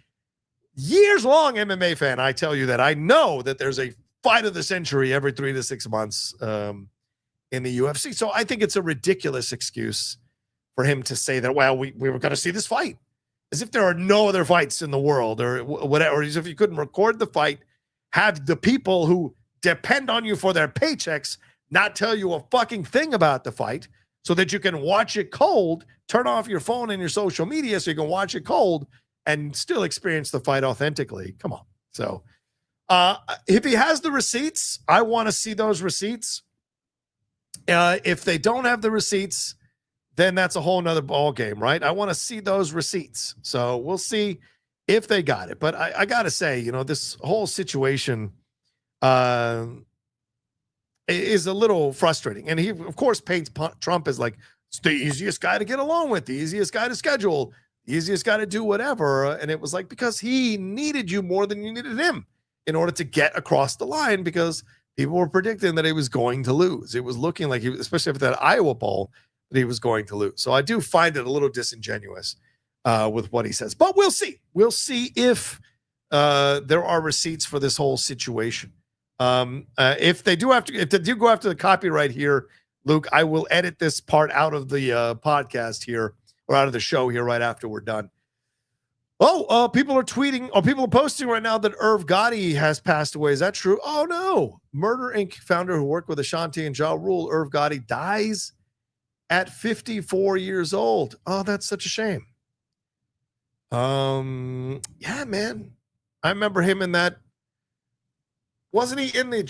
years-long MMA fan, I tell you that I know that there's a fight of the century every 3 to 6 months in the UFC. So I think it's a ridiculous excuse for him to say that, well, we were going to see this fight. As if there are no other fights in the world or whatever. Or as if you couldn't record the fight, have the people who depend on you for their paychecks not tell you a fucking thing about the fight. so that you can watch it cold, turn off your phone and your social media so you can watch it cold and still experience the fight authentically. Come on. So if he has the receipts, I want to see those receipts. If they don't have the receipts, then that's a whole nother ball game, right? I want to see those receipts. So we'll see if they got it. But I got to say, this whole situation is a little frustrating. And he, of course, paints Trump as like, it's the easiest guy to get along with, the easiest guy to schedule, the easiest guy to do whatever. And it was like, because he needed you more than you needed him in order to get across the line, because people were predicting that he was going to lose. It was looking like, especially after that Iowa poll, that he was going to lose. So I do find it a little disingenuous with what he says. But we'll see. We'll see if there are receipts for this whole situation. If they do go after the copyright here, Luke, I will edit this part out of the podcast here, or out of the show here right after we're done. People are tweeting, or people are posting right now that Irv Gotti has passed away. Is that true? Oh, no. Murder Inc. founder who worked with Ashanti and Ja Rule, Irv Gotti, dies at 54 years old. Oh, that's such a shame. Yeah, man. I remember him in that. Wasn't he in the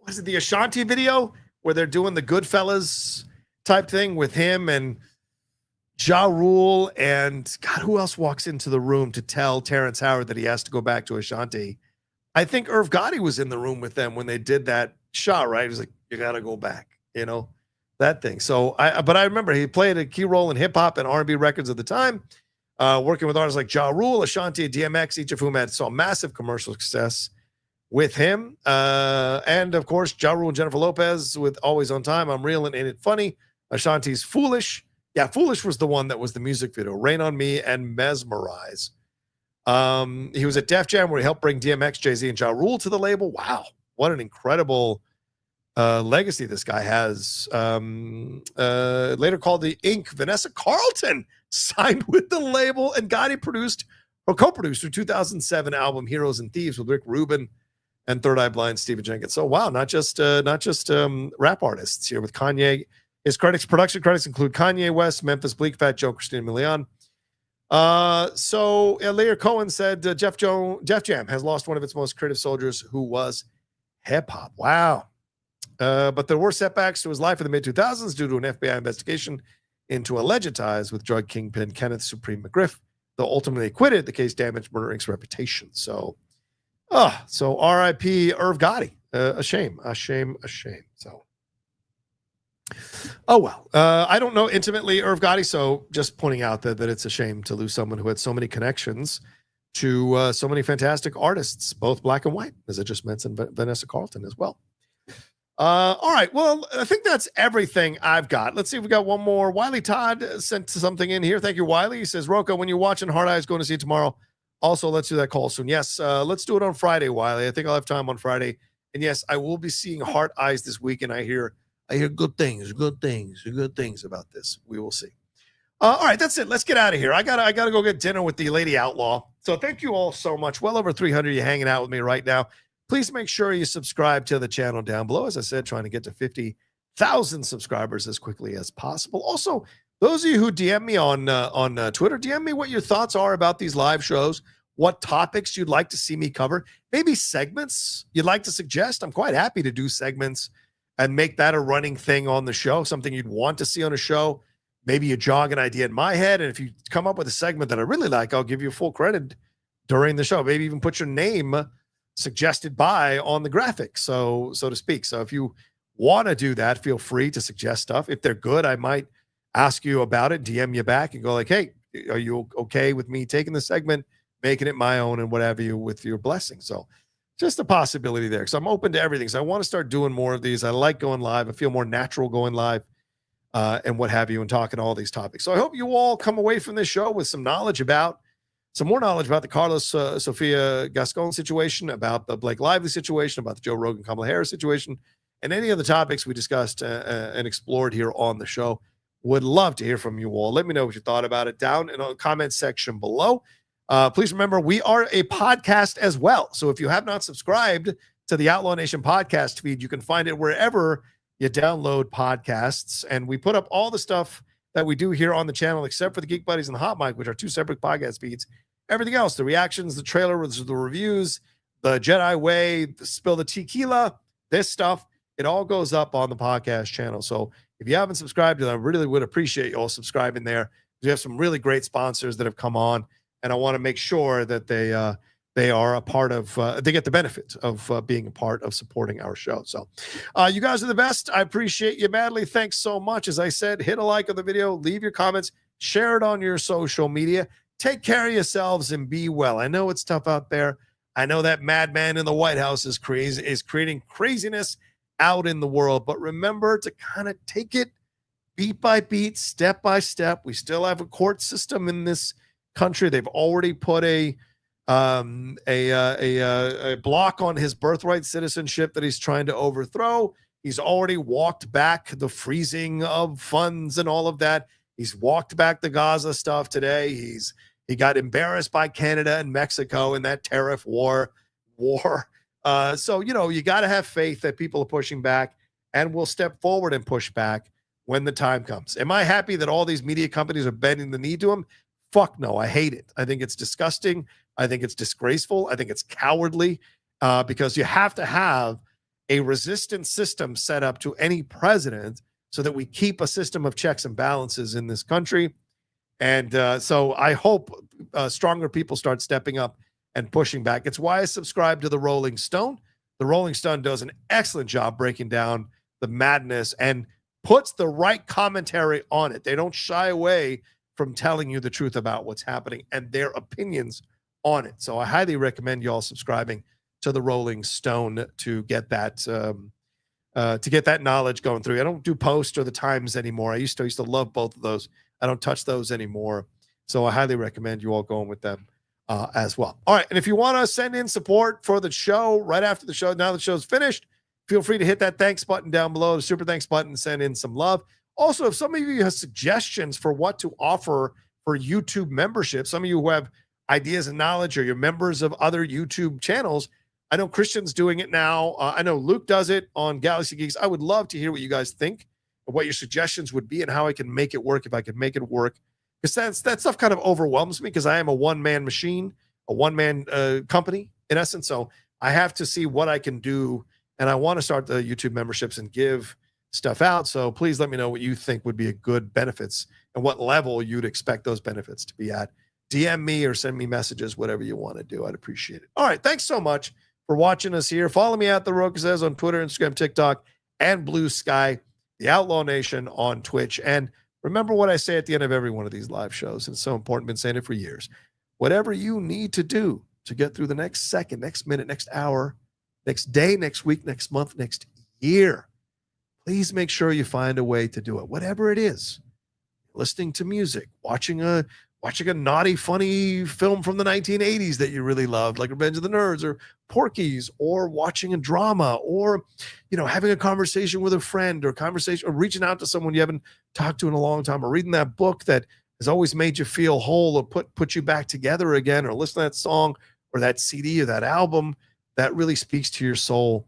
was it the Ashanti video where they're doing the Goodfellas type thing with him and Ja Rule, and God, who else walks into the room to tell Terrence Howard that he has to go back to Ashanti? I think Irv Gotti was in the room with them when they did that shot, right? He was like, you got to go back, that thing. So but I remember he played a key role in hip hop and R&B records at the time, working with artists like Ja Rule, Ashanti, and DMX, each of whom saw massive commercial success with him. And of course, Ja Rule and Jennifer Lopez with Always on Time, I'm Real and Ain't It Funny, Ashanti's Foolish. Yeah, Foolish was the one that was the music video. Rain on Me and Mesmerize. He was at Def Jam where he helped bring DMX, Jay-Z, and Ja Rule to the label. Wow, what an incredible legacy this guy has. Later called the Ink, Vanessa Carlton signed with the label, and Gotti produced or co-produced her 2007 album Heroes and Thieves with Rick Rubin and Third Eye Blind Stephen Jenkins. So wow, not just rap artists here with Kanye. His production credits include Kanye West, Memphis Bleak, Fat Joe, Christina Milian. Lear Cohen said Def Jam has lost one of its most creative soldiers, who was hip hop. Wow. But there were setbacks to his life in the mid-2000s due to an FBI investigation into alleged ties with drug kingpin Kenneth Supreme McGriff. Though ultimately acquitted, the case damaged Murder Inc.'s reputation. So R.I.P. Irv Gotti. A shame. So. Oh, well, I don't know intimately Irv Gotti, so just pointing out that it's a shame to lose someone who had so many connections to so many fantastic artists, both black and white, as I just mentioned, Vanessa Carlton as well. All right, well, I think that's everything I've got. Let's see if we got one more. Wiley Todd sent something in here. Thank you, Wiley. He says, Rocha, when you're watching Hard Eyes, going to see it tomorrow. Also, let's do that call soon. Yes, let's do it on Friday, Wiley. I think I'll have time on Friday. And yes, I will be seeing Heart Eyes this week, and I hear good things about this. We will see. All right, that's it. Let's get out of here. I gotta go get dinner with the Lady Outlaw. So thank you all so much. Well over 300 of you hanging out with me right now. Please make sure you subscribe to the channel down below. As I said, trying to get to 50,000 subscribers as quickly as possible. Also, those of you who DM me on Twitter, DM me what your thoughts are about these live shows, what topics you'd like to see me cover, maybe segments you'd like to suggest. I'm quite happy to do segments and make that a running thing on the show, something you'd want to see on a show. Maybe you jog an idea in my head, and if you come up with a segment that I really like, I'll give you full credit during the show. Maybe even put your name suggested by on the graphic, so to speak. So if you want to do that, feel free to suggest stuff. If they're good, I might ask you about it, DM you back and go like, hey, are you okay with me taking the segment, making it my own, and whatever you with your blessing? So just a possibility there. So I'm open to everything. So I want to start doing more of these. I like going live. I feel more natural going live and what have you, and talking all these topics. So I hope you all come away from this show with some more knowledge about the Karla Sofía Gascón situation, about the Blake Lively situation, about the Joe Rogan, Kamala Harris situation, and any of the topics we discussed and explored here on the show. Would love to hear from you all. Let me know what you thought about it down in the comment section below. Please remember, we are a podcast as well. So if you have not subscribed to the Outlaw Nation podcast feed, you can find it wherever you download podcasts, and we put up all the stuff that we do here on the channel, except for the Geek Buddies and the Hot Mic, which are 2 separate podcast feeds. Everything else, the reactions, the trailers, the reviews, the Jedi Way, the Spill the Tequila, this stuff, it all goes up on the podcast channel. So if you haven't subscribed to them, I really would appreciate you all subscribing there. We have some really great sponsors that have come on, and I want to make sure that they are a part of, they get the benefit of being a part of supporting our show. So you guys are the best. I appreciate you madly. Thanks so much. As I said, hit a like on the video, leave your comments, share it on your social media. Take care of yourselves and be well. I know it's tough out there. I know that madman in the White House is creating craziness out in the world, but remember to kind of take it beat by beat, step by step. We still have a court system in this country. They've already put a block on his birthright citizenship that he's trying to overthrow. He's already walked back the freezing of funds and all of that. He's walked back the Gaza stuff today. He got embarrassed by Canada and Mexico in that tariff war. So, you got to have faith that people are pushing back and will step forward and push back when the time comes. Am I happy that all these media companies are bending the knee to him? Fuck no. I hate it. I think it's disgusting. I think it's disgraceful. I think it's cowardly because you have to have a resistant system set up to any president so that we keep a system of checks and balances in this country. And so I hope stronger people start stepping up and pushing back. It's why I subscribe to the Rolling Stone. The Rolling Stone does an excellent job breaking down the madness and puts the right commentary on it. They don't shy away from telling you the truth about what's happening and their opinions on it. So I highly recommend you all subscribing to the Rolling Stone to get that knowledge going through. I don't do Post or the Times anymore. I used to love both of those. I don't touch those anymore. So I highly recommend you all going with them as well. All right. And if you want to send in support for the show right after the show, now the show's finished, feel free to hit that thanks button down below, the super thanks button, send in some love. Also, if some of you have suggestions for what to offer for YouTube membership, some of you who have ideas and knowledge or you're members of other YouTube channels, I know Christian's doing it now. I know Luke does it on Galaxy Geeks. I would love to hear what you guys think of what your suggestions would be and how I can make it work if I can make it work. Because that stuff kind of overwhelms me because I am a one-man machine, a one-man company in essence. So I have to see what I can do, and I want to start the YouTube memberships and give stuff out. So please let me know what you think would be a good benefits and what level you'd expect those benefits to be at. DM me or send me messages, whatever you want to do. I'd appreciate it. All right. Thanks so much for watching us here. Follow me at The Rocha Says on Twitter, Instagram, TikTok, and Blue Sky, the Outlaw Nation on Twitch. And remember what I say at the end of every one of these live shows. And it's so important. Been saying it for years. Whatever you need to do to get through the next second, next minute, next hour, next day, next week, next month, next year, please make sure you find a way to do it. Whatever it is, listening to music, watching a naughty, funny film from the 1980s that you really loved, like Revenge of the Nerds or Porky's, or watching a drama, or, having a conversation with a friend, or reaching out to someone you haven't talked to in a long time, or reading that book that has always made you feel whole, or put you back together again, or listen to that song or that CD or that album that really speaks to your soul.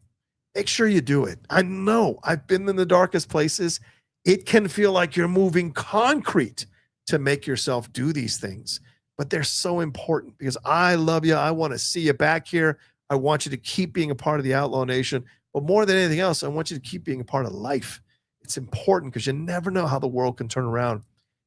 Make sure you do it. I know I've been in the darkest places. It can feel like you're moving concrete to make yourself do these things, but they're so important because I love you. I want to see you back here. I want you to keep being a part of the Outlaw Nation, but more than anything else, I want you to keep being a part of life. It's important because you never know how the world can turn around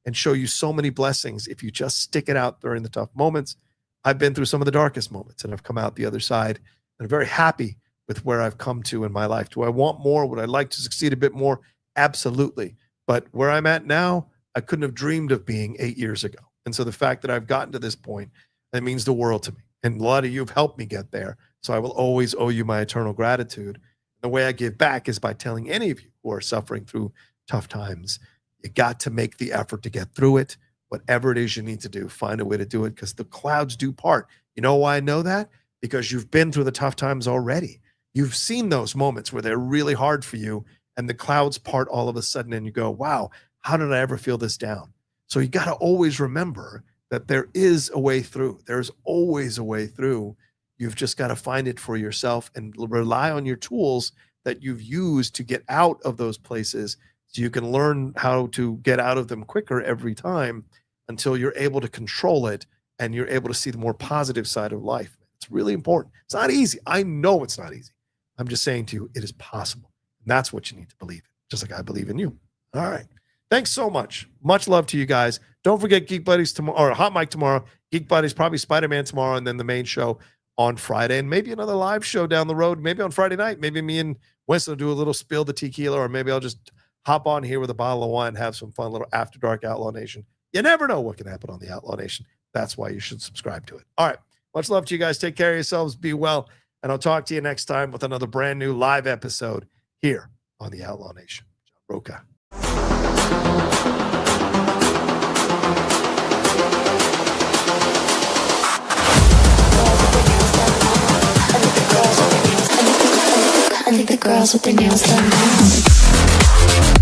and show you so many blessings if you just stick it out during the tough moments. I've been through some of the darkest moments and I've come out the other side, and I'm very happy with where I've come to in my life. Do I want more? Would I like to succeed a bit more? Absolutely. But where I'm at now, I couldn't have dreamed of being 8 years ago. And so the fact that I've gotten to this point, that means the world to me. And a lot of you have helped me get there. So I will always owe you my eternal gratitude. The way I give back is by telling any of you who are suffering through tough times, you got to make the effort to get through it. Whatever it is you need to do, find a way to do it, because the clouds do part. You know why I know that? Because you've been through the tough times already. You've seen those moments where they're really hard for you and the clouds part all of a sudden and you go, wow, how did I ever feel this down? So you got to always remember that there is a way through. There's always a way through. You've just got to find it for yourself and rely on your tools that you've used to get out of those places, so you can learn how to get out of them quicker every time until you're able to control it and you're able to see the more positive side of life. It's really important. It's not easy. I know it's not easy. I'm just saying to you, it is possible. And that's what you need to believe in, just like I believe in you. All right. Thanks so much. Much love to you guys. Don't forget Geek Buddies tomorrow, or Hot Mic tomorrow. Geek Buddies, probably Spider-Man tomorrow, and then the main show on Friday, and maybe another live show down the road, maybe on Friday night. Maybe me and Winston will do a little spill the tequila, or maybe I'll just hop on here with a bottle of wine and have some fun little After Dark Outlaw Nation. You never know what can happen on the Outlaw Nation. That's why you should subscribe to it. All right. Much love to you guys. Take care of yourselves. Be well. And I'll talk to you next time with another brand new live episode here on the Outlaw Nation. Rocha. I think the girls with their nails done now.